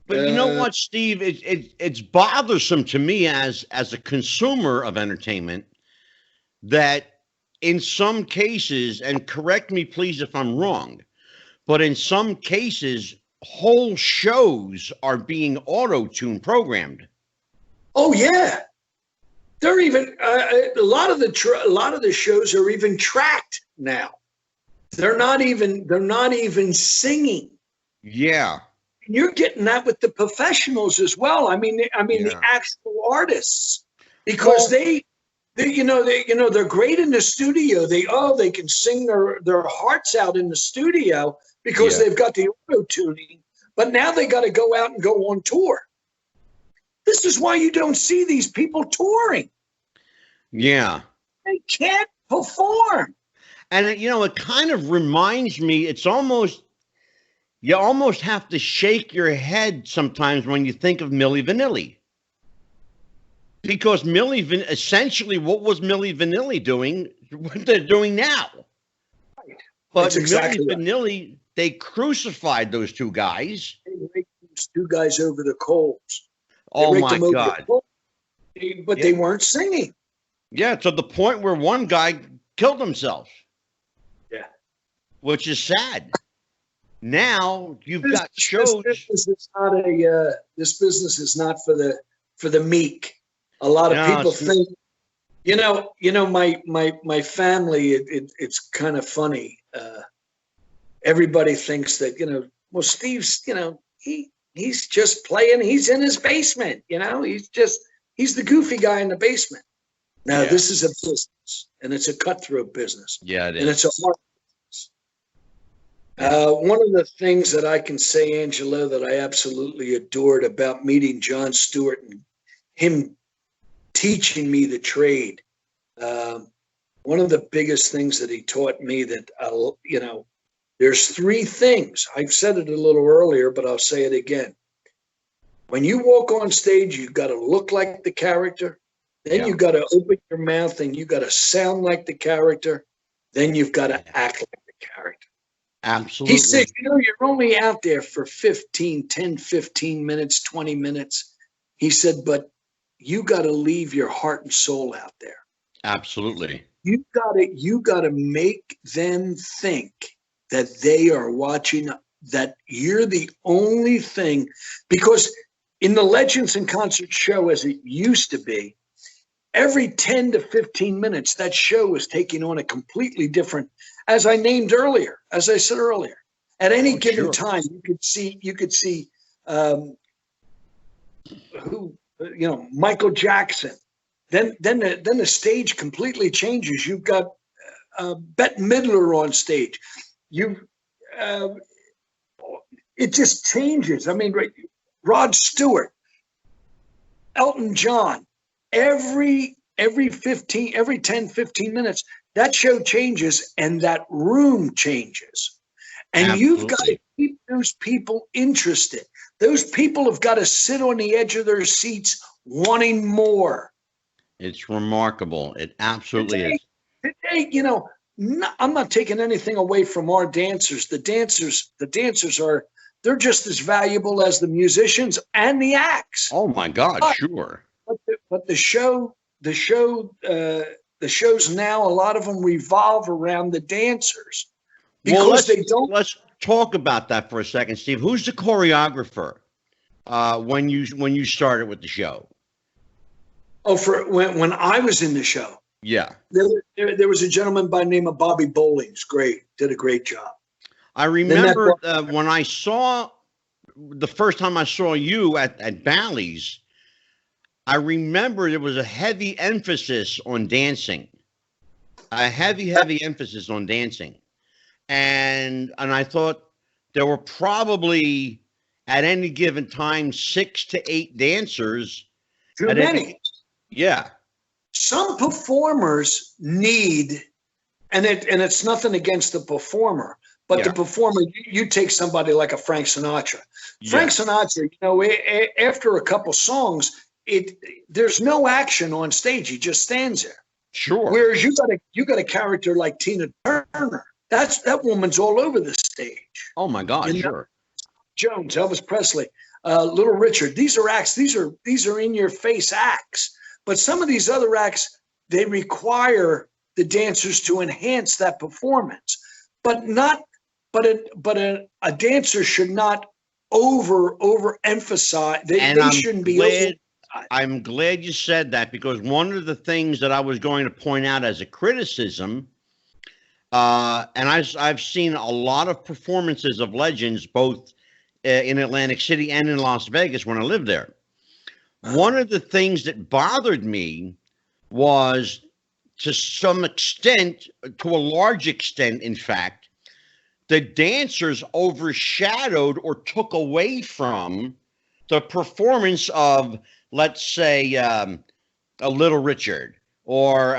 But you know what, Steve? It's bothersome to me as a consumer of entertainment that in some cases, and correct me please if I'm wrong, but in some cases, whole shows are being auto-tune programmed. Oh yeah, they're even a lot of the shows are even tracked now. They're not even singing. Yeah. You're getting that with the professionals as well. I mean, the actual artists, because they're great in the studio. They can sing their hearts out in the studio because they've got the auto tuning. But now they got to go out and go on tour. This is why you don't see these people touring. Yeah, they can't perform. And it kind of reminds me. It's almost. You almost have to shake your head sometimes when you think of Milli Vanilli. Because essentially what was Milli Vanilli doing, what they're doing now. Right. But exactly Milli Vanilli, they crucified those two guys. They raked those two guys over the coals. Oh my God. But they weren't singing. Yeah, to the point where one guy killed himself. Yeah. Which is sad. Now you've got shows. This business is not for the meek. A lot of people think, my family. It's kind of funny. Everybody thinks that well, Steve's he's just playing. He's in his basement. He's the goofy guy in the basement. Now this is a business, and it's a cutthroat business. Yeah, it is, and it's a hard. One of the things that I can say, Angelo, that I absolutely adored about meeting Jon Stewart and him teaching me the trade, one of the biggest things that he taught me that, there's three things. I've said it a little earlier, but I'll say it again. When you walk on stage, you've got to look like the character. Then you've got to open your mouth and you've got to sound like the character. Then you've got to act like the character. Absolutely. He said, you're only out there for 10, 15 minutes, 20 minutes. He said, but you got to leave your heart and soul out there. Absolutely. You got to make them think that they are watching, that you're the only thing, because in the Legends in Concert show, as it used to be, every 10 to 15 minutes, that show was taking on a completely different, as I said earlier, at any given time, you could see Michael Jackson. Then the stage completely changes. You've got Bette Midler on stage. It just changes. I mean, Rod Stewart, Elton John, every 10, 15 minutes, that show changes and that room changes. And absolutely. You've got to keep those people interested. Those people have got to sit on the edge of their seats wanting more. It's remarkable. It absolutely is. Today, I'm not taking anything away from our dancers. The dancers are, they're just as valuable as the musicians and the acts. Oh my God, sure. But the shows now, a lot of them revolve around the dancers. Because they don't. Let's talk about that for a second, Steve. Who's the choreographer when you started with the show? Oh, for when I was in the show. Yeah. There was a gentleman by the name of Bobby Bowlings. Great. Did a great job. I remember when I saw the first time I saw you at Bally's, I remember there was a heavy emphasis on dancing. A heavy emphasis on dancing. And I thought there were probably at any given time 6 to 8 dancers. Too many. Yeah. Some performers need, and it's nothing against the performer, but the performer, you take somebody like a Frank Sinatra. Frank Sinatra, after a couple songs, there's no action on stage. He just stands there. Sure. Whereas you got a character like Tina Turner. That woman's all over the stage. Oh my God, sure. Jones, Elvis Presley, Little Richard. These are acts. These are in your face acts. But some of these other acts, they require the dancers to enhance that performance. But a dancer should not overemphasize. They shouldn't be. I'm glad you said that, because one of the things that I was going to point out as a criticism, and I've seen a lot of performances of legends, both in Atlantic City and in Las Vegas when I lived there. One of the things that bothered me was, to some extent, to a large extent, in fact, the dancers overshadowed or took away from the performance of, let's say, a Little Richard or,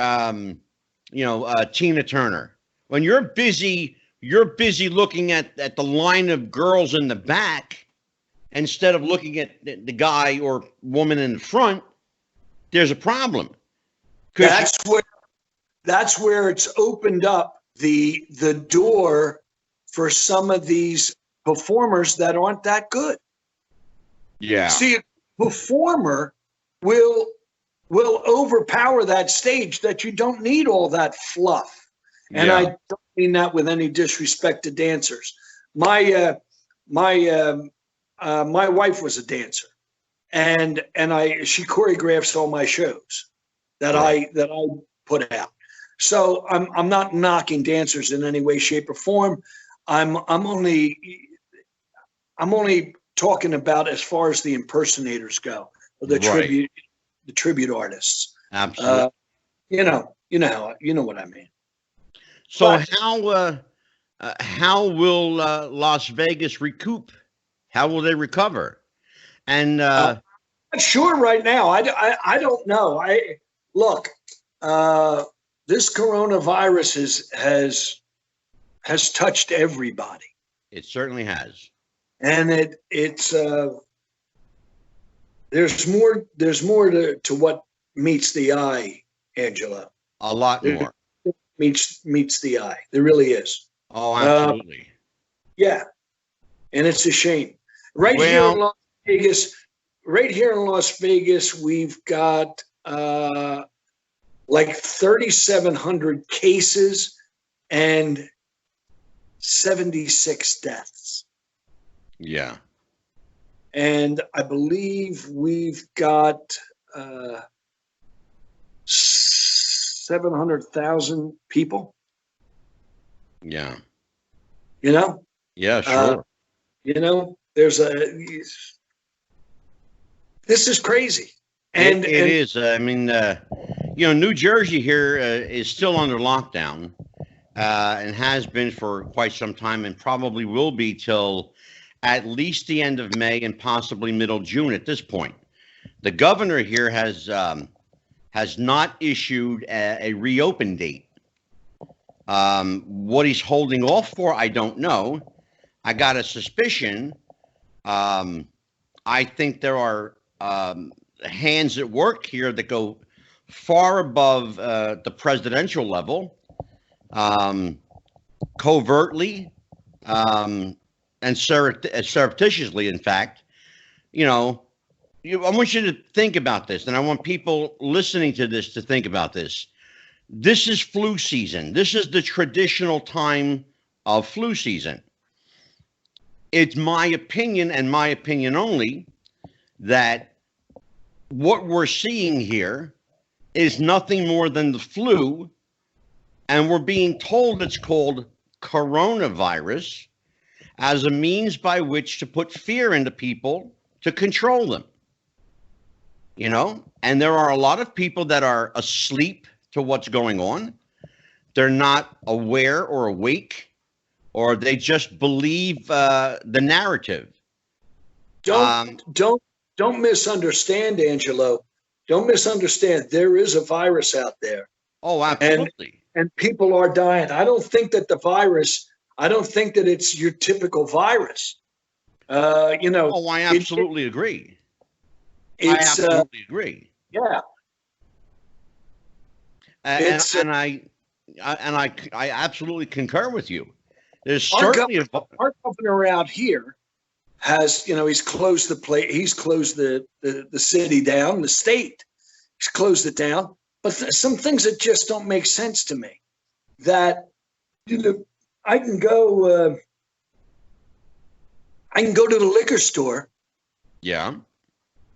Tina Turner. When you're busy looking at the line of girls in the back instead of looking at the guy or woman in the front, there's a problem. That's where it's opened up the door for some of these performers that aren't that good. Yeah. See, a performer will overpower that stage, that you don't need all that fluff. And I don't mean that with any disrespect to dancers. My wife was a dancer, and she choreographs all my shows that I put out. So I'm not knocking dancers in any way, shape, or form. I'm only talking about as far as the impersonators go, or the tribute artists. Absolutely. You know what I mean. So how will Las Vegas recoup? How will they recover? And I'm not sure right now. I don't know. Look. This coronavirus has touched everybody. It certainly has. And it's there's more to what meets the eye, Angelo. A lot more. Meets the eye. There really is. Oh, absolutely. Yeah. And it's a shame. Right here in Las Vegas, we've got like 3,700 cases and 76 deaths. Yeah. And I believe we've got 700,000 people. Yeah. Yeah, sure. This is crazy. And it is. I mean, New Jersey here is still under lockdown and has been for quite some time, and probably will be till at least the end of May and possibly middle June at this point. The governor here has not issued a reopen date. What he's holding off for, I don't know. I got a suspicion. I think there are hands at work here that go far above the presidential level, covertly and surreptitiously, in fact. I want you to think about this, and I want people listening to this to think about this. This is flu season. This is the traditional time of flu season. It's my opinion, and my opinion only, that what we're seeing here is nothing more than the flu, and we're being told it's called coronavirus as a means by which to put fear into people to control them. And there are a lot of people that are asleep to what's going on. They're not aware or awake, or they just believe the narrative. Don't misunderstand, Angelo. Don't misunderstand. There is a virus out there. Oh, absolutely. And people are dying. I don't think that it's your typical virus. Oh, I absolutely agree. I absolutely agree. Yeah. And I absolutely concur with you. There's our certainly our governor out here has, he's closed the place. He's closed the city down, the state. He's closed it down. But some things that just don't make sense to me. That I can go to the liquor store. Yeah.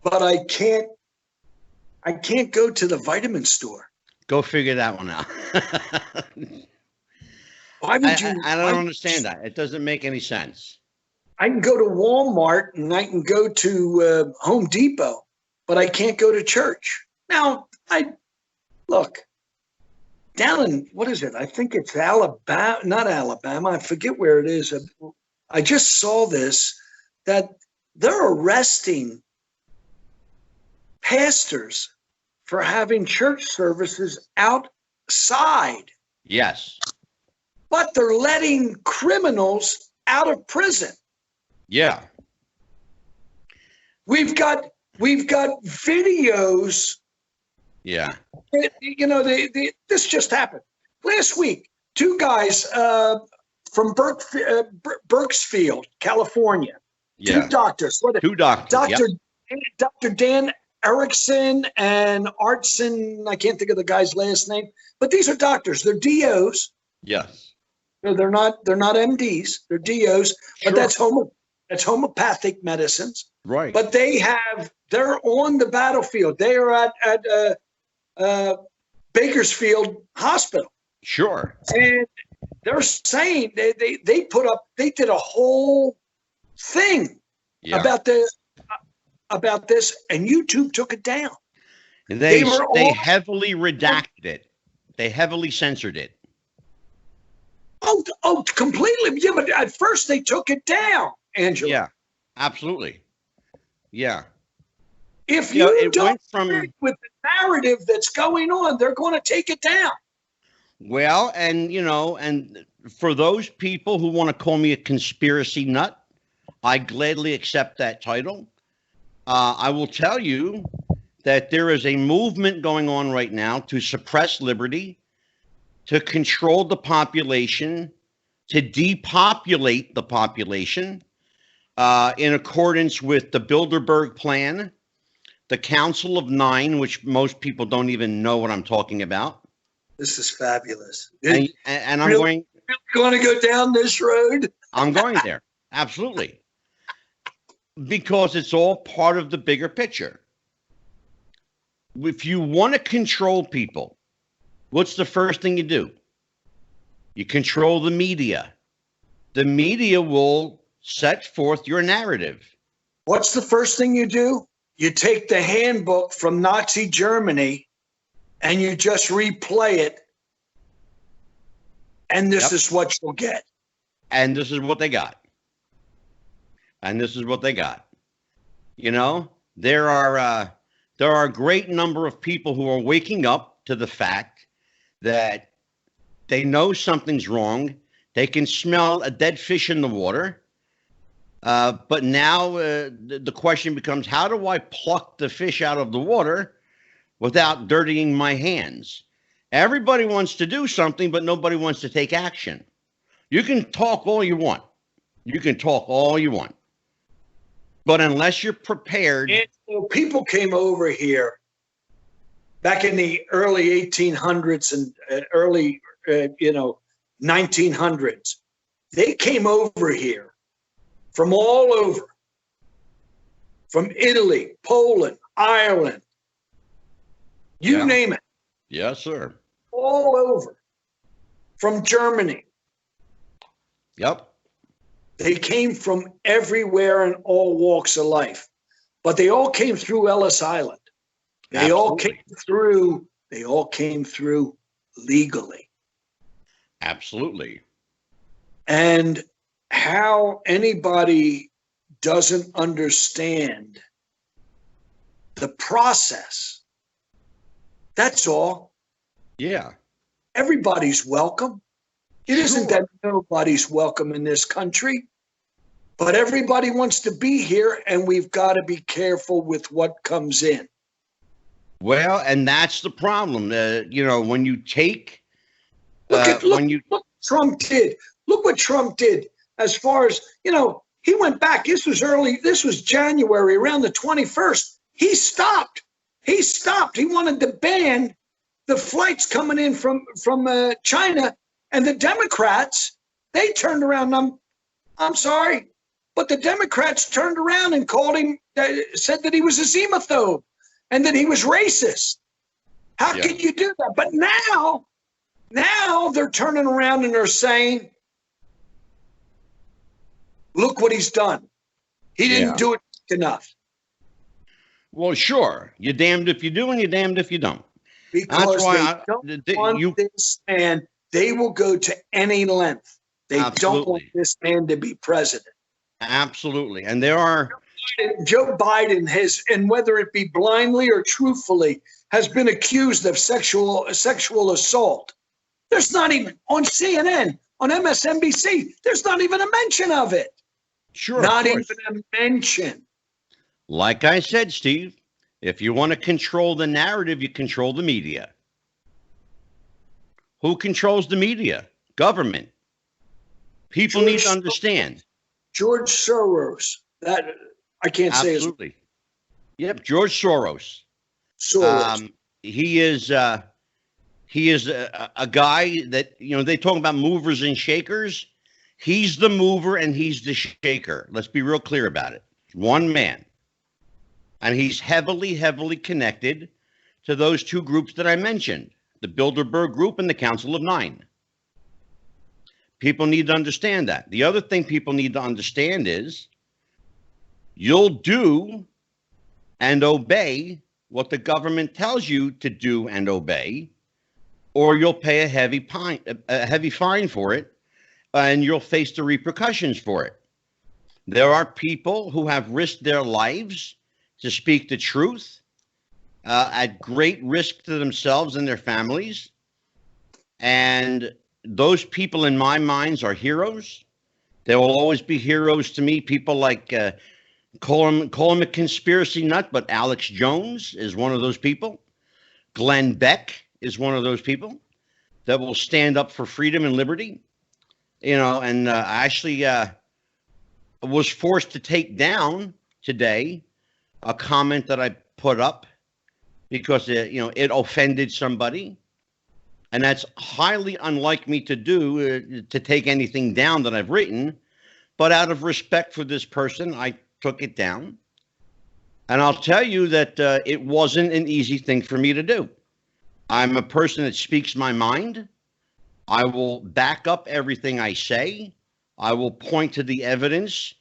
But I can't go to the vitamin store. Go figure that one out. Why would you? I don't understand that. It doesn't make any sense. I can go to Walmart and I can go to Home Depot, but I can't go to church. Now, look, down in, what is it? I think it's Alabama, not Alabama. I forget where it is. I just saw this, that they're arresting pastors for having church services outside. Yes. But they're letting criminals out of prison. Yeah. We've got videos. Yeah. This just happened last week. Two guys from Berksfield, California. Yeah. Two doctors. Two doctors. Dr. Dan Erickson and Artson. I can't think of the guy's last name, but these are doctors. They're DOs. Yes. No, they're not MDs. They're DOs. But Sure. that's homeopathic medicines. Right. But they're on the battlefield. They are at Bakersfield Hospital. Sure. And they're saying they did a whole thing about this, and YouTube took it down. They heavily redacted it. They heavily censored it. Oh, completely. Yeah, but at first they took it down, Angela. Yeah, absolutely. Yeah. If you don't agree with the narrative that's going on, they're going to take it down. Well, and for those people who want to call me a conspiracy nut, I gladly accept that title. I will tell you that there is a movement going on right now to suppress liberty, to control the population, to depopulate the population, in accordance with the Bilderberg Plan, the Council of Nine, which most people don't even know what I'm talking about. This is fabulous. And I'm going to go down this road. I'm going there. Absolutely. Because it's all part of the bigger picture. If you want to control people, what's the first thing you do? You control the media. The media will set forth your narrative. What's the first thing you do? You take the handbook from Nazi Germany and you just replay it. And this is what you'll get. And this is what they got. There are a great number of people who are waking up to the fact that they know something's wrong. They can smell a dead fish in the water. But now the question becomes, how do I pluck the fish out of the water without dirtying my hands? Everybody wants to do something, but nobody wants to take action. You can talk all you want. But unless you're prepared. And people came over here back in the early 1800s and early, 1900s. They came over here from all over, from Italy, Poland, Ireland, you name it. Yes, sir. All over, from Germany. Yep. They came from everywhere in all walks of life, but they all came through Ellis Island. They all came through legally. Absolutely. And how anybody doesn't understand the process. That's all. Yeah. Everybody's welcome. It isn't that nobody's welcome in this country, but everybody wants to be here, and we've got to be careful with what comes in. Well, and that's the problem. When you take, look what Trump did. Look what Trump did. As far as he went back. This was January, around the 21st. He stopped. He wanted to ban the flights coming in from China, and the Democrats, they turned around. I'm sorry, but the Democrats turned around and called him, said that he was a xenophobe and that he was racist. How can you do that? But now they're turning around and they're saying, look what he's done. He didn't do it enough. Well, sure. You're damned if you do and you're damned if you don't. Because that's why they don't want this man. They will go to any length. They don't want this man to be president. Absolutely. And there are... Joe Biden has, and whether it be blindly or truthfully, has been accused of sexual assault. There's not even, on CNN, on MSNBC, there's not even a mention of it. Sure. Not even a mention. Like I said, Steve, if you want to control the narrative, you control the media. Who controls the media? Government. People need to understand. George Soros. That I can't say. Absolutely. Yep, George Soros. He is a guy that, they talk about movers and shakers. He's the mover and he's the shaker. Let's be real clear about it. One man. And he's heavily, heavily connected to those two groups that I mentioned, the Bilderberg Group and the Council of Nine. People need to understand that. The other thing people need to understand is you'll do and obey what the government tells you to do and obey, or you'll pay a heavy fine for it, and you'll face the repercussions for it. There are people who have risked their lives to speak the truth at great risk to themselves and their families. And those people in my minds are heroes. They will always be heroes to me. People like, call him a conspiracy nut, but Alex Jones is one of those people. Glenn Beck is one of those people that will stand up for freedom and liberty. And I actually was forced to take down today a comment that I put up because it offended somebody, and that's highly unlike me to do, to take anything down that I've written. But out of respect for this person, I took it down, and I'll tell you that it wasn't an easy thing for me to do. I'm a person that speaks my mind. I will back up everything I say. I will point to the evidence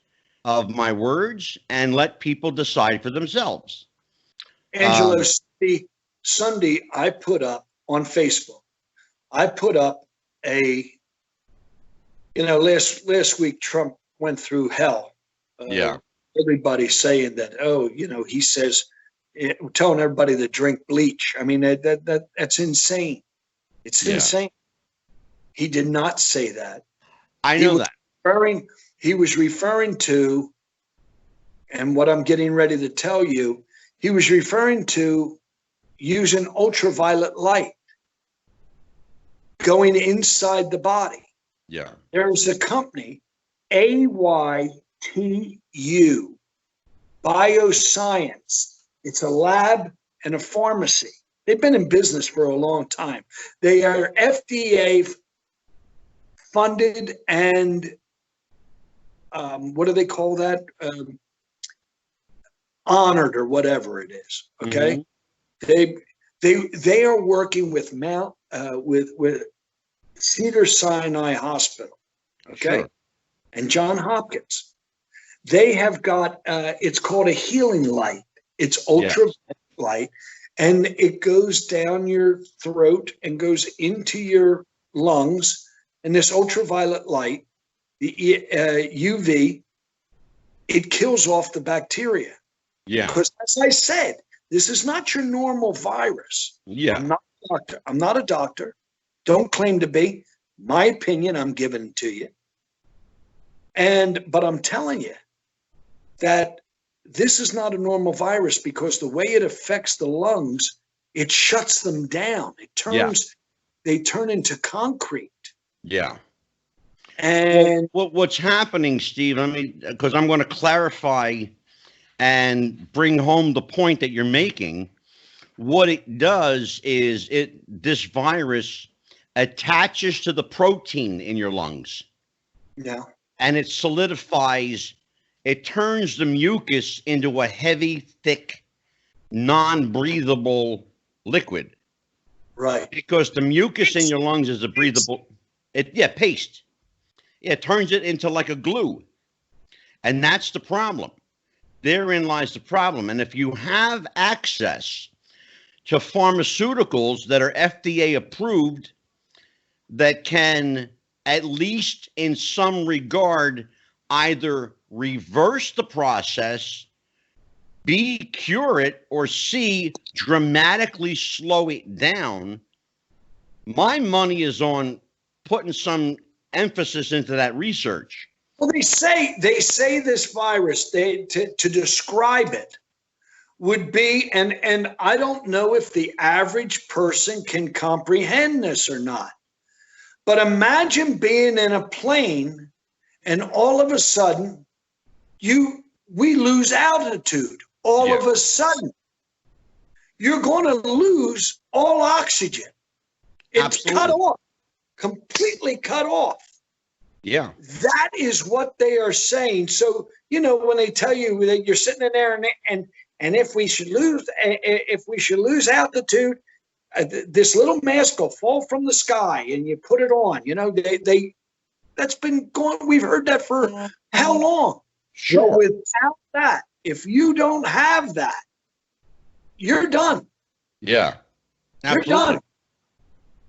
of my words and let people decide for themselves. Angelo, Sunday, I put up on Facebook, last week Trump went through hell. Everybody saying that, he says, telling everybody to drink bleach. I mean, that's insane. It's insane. He did not say that. I know that. He was referring to, and what I'm getting ready to tell you, he was referring to using ultraviolet light going inside the body. Yeah. There's a company, AYTU, Bioscience. It's a lab and a pharmacy. They've been in business for a long time. They are FDA funded and what do they call that? Honored or whatever it is. Okay. Mm-hmm. They are working with with Cedar Sinai Hospital. Okay. Sure. And John Hopkins. They have got it's called a healing light. It's ultraviolet light, and it goes down your throat and goes into your lungs. And this ultraviolet light, the UV, it kills off the bacteria. Yeah. Because as I said, this is not your normal virus. Yeah. I'm not a doctor. I'm not a doctor. Don't claim to be. My opinion, I'm giving to you. But I'm telling you that this is not a normal virus because the way it affects the lungs, it shuts them down. They turn into concrete. Yeah. And what's happening, Steve, because I'm going to clarify and bring home the point that you're making. What it does is this virus attaches to the protein in your lungs. Yeah. And it solidifies, it turns the mucus into a heavy, thick, non-breathable liquid. Right. Because the mucus in your lungs is a breathable, paste. It turns it into like a glue. And that's the problem. Therein lies the problem. And if you have access to pharmaceuticals that are FDA approved, that can, at least in some regard, either reverse the process, B, cure it, or C, dramatically slow it down, my money is on putting some emphasis into that research. Well, they say this virus, to describe it, would be, and I don't know if the average person can comprehend this or not, but imagine being in a plane and all of a sudden we lose altitude. All of a sudden, you're going to lose all oxygen. It's Absolutely. cut off, completely cut off. Yeah. That is what they are saying. So, when they tell you that you're sitting in there and if we should lose altitude, this little mask will fall from the sky and you put it on. That's been going. We've heard that for how long? Sure. Well, without that, if you don't have that, you're done. Yeah. Absolutely. You're done.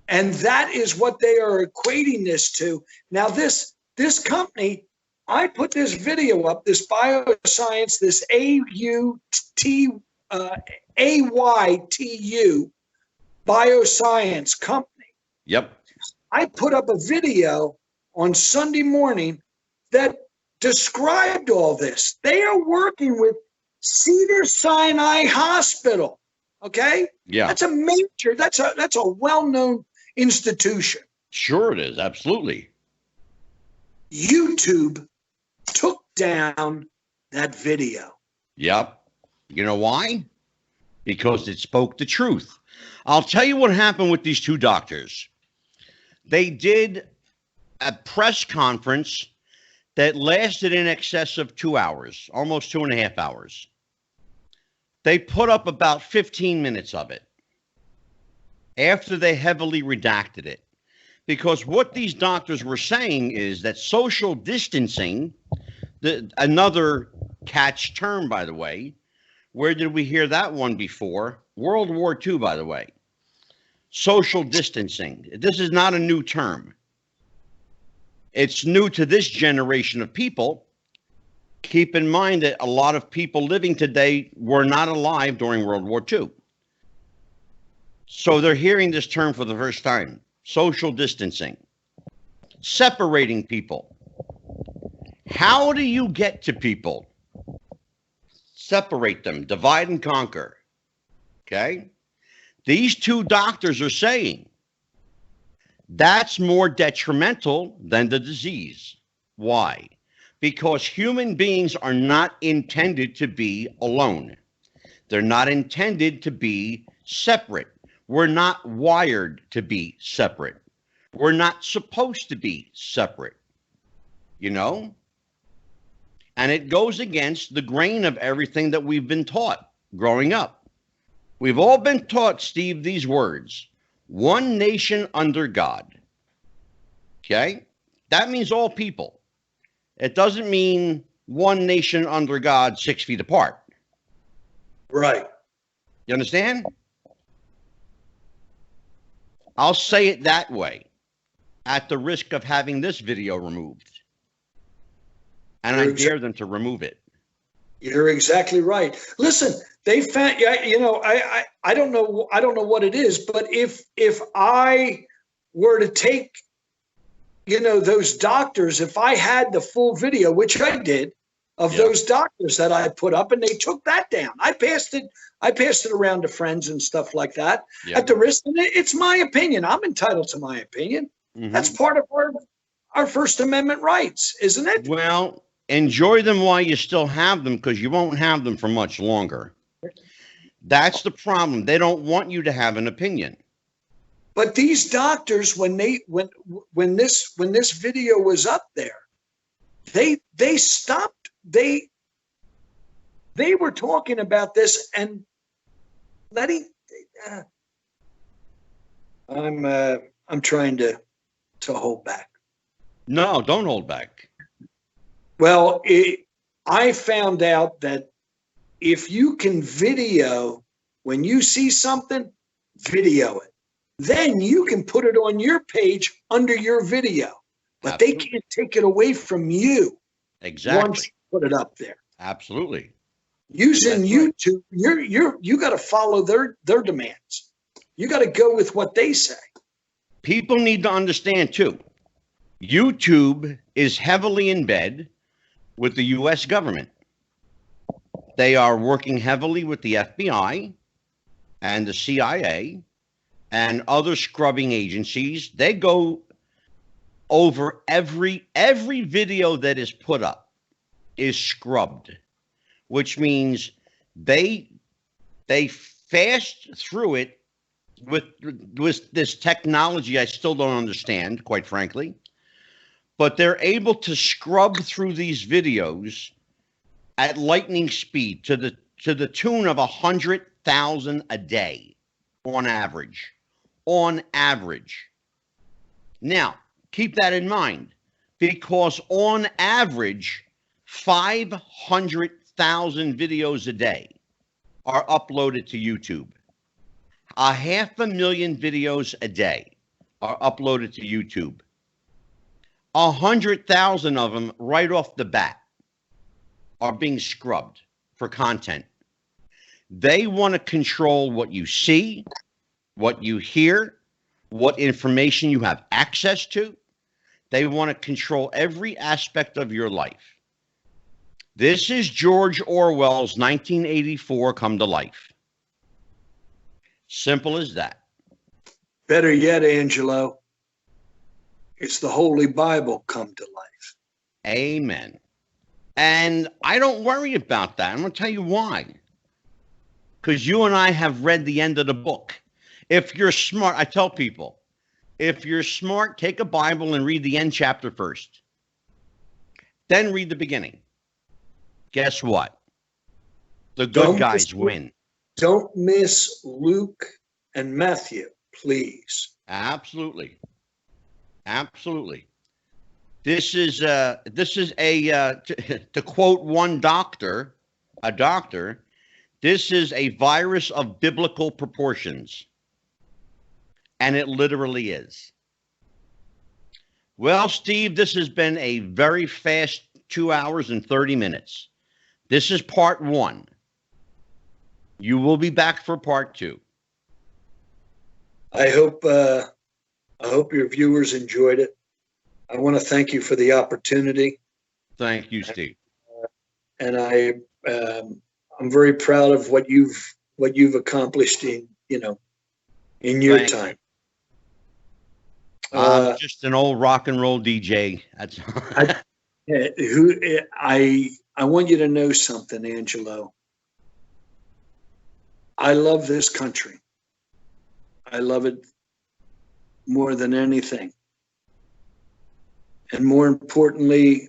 And that is what they are equating this to. Now, this company, I put this video up, this bioscience, this AYTU bioscience company. Yep. I put up a video on Sunday morning that described all this. They are working with Cedars-Sinai Hospital. Okay? Yeah. That's a well-known institution. Sure it is. Absolutely. YouTube took down that video. Yep. You know why? Because it spoke the truth. I'll tell you what happened with these two doctors. They did a press conference that lasted in excess of 2 hours, almost 2.5 hours. They put up about 15 minutes of it after they heavily redacted it. Because what these doctors were saying is that social distancing, another catch term, by the way, where did we hear that one before? World War II, by the way. Social distancing. This is not a new term. It's new to this generation of people. Keep in mind that a lot of people living today were not alive during World War II. So they're hearing this term for the first time. Social distancing. Separating people. How do you get to people? Separate them. Divide and conquer. Okay? These two doctors are saying that's more detrimental than the disease. Why? Because human beings are not intended to be alone. They're not intended to be separate. We're not wired to be separate. We're not supposed to be separate. And it goes against the grain of everything that we've been taught growing up. We've all been taught, Steve, these words: one nation under God. Okay? That means all people. It doesn't mean one nation under God 6 feet apart. Right. You understand? I'll say it that way, at the risk of having this video removed. And I dare them to remove it. You're exactly right. Listen, they found, you know, I don't know what it is, but if I were to take, you know, those doctors, if I had the full video, which I did, of those doctors that I put up, and they took that down. I passed it around to friends and stuff like that. At the risk, and it's my opinion. I'm entitled to my opinion. That's part of our First Amendment rights, isn't it? Well, enjoy them while you still have them, because you won't have them for much longer. That's the problem. They don't want you to have an opinion. But these doctors, when this video was up there, they stopped. They were talking about this and letting. I'm trying to hold back. No, don't hold back. Well, I found out that if you can video, when you see something, video it. Then you can put it on your page under your video. But Absolutely. They can't take it away from you. Exactly. Once you put it up there. Absolutely. Using YouTube, you got to follow their demands. You got to go with what they say. People need to understand too. YouTube is heavily in bed with the U.S. government. They are working heavily with the FBI and the CIA and other scrubbing agencies. They go over every video that is put up is scrubbed, which means they fast through it with this technology I still don't understand, quite frankly. But they're able to scrub through these videos at lightning speed to the tune of 100,000 a day on average. On average. Now, keep that in mind, because on average, 500,000 videos a day are uploaded to YouTube. 500,000 videos a day are uploaded to YouTube. 100,000 of them right off the bat are being scrubbed for content. They want to control what you see, what you hear, what information you have access to. They want to control every aspect of your life. This is George Orwell's 1984 come to life. Simple as that. Better yet, Angelo, it's the Holy Bible come to life. Amen. And I don't worry about that. I'm going to tell you why. Because you and I have read the end of the book. If you're smart, I tell people, if you're smart, take a Bible and read the end chapter first. Then read the beginning. Guess what? The good guys win. Don't miss Luke and Matthew, please. Absolutely. Absolutely. This is to quote one doctor, this is a virus of biblical proportions. And it literally is. Well, Steve, this has been a very fast 2 hours and 30 minutes. This is part one. You will be back for part two. I hope your viewers enjoyed it. I want to thank you for the opportunity. Thank you, Steve. And I'm very proud of what you've accomplished in your time. I'm just an old rock and roll DJ. That's I want you to know something, Angelo. I love this country. I love it more than anything. And more importantly,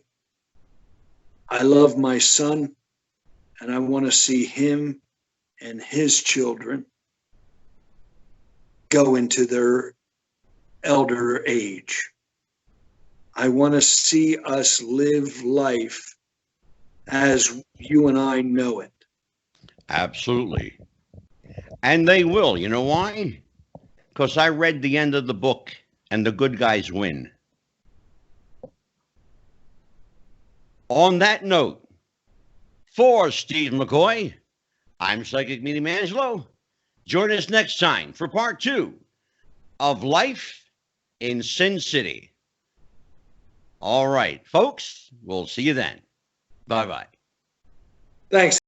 I love my son, and I want to see him and his children go into their elder age. I want to see us live life as you and I know it. Absolutely. And they will. You know why? Because I read the end of the book, and the good guys win. On that note, For Steve McCoy, I'm Psychic Medium Angelo. Join us next time for part 2 of Life in Sin City. All right, folks, we'll see you then. Bye-bye. Thanks.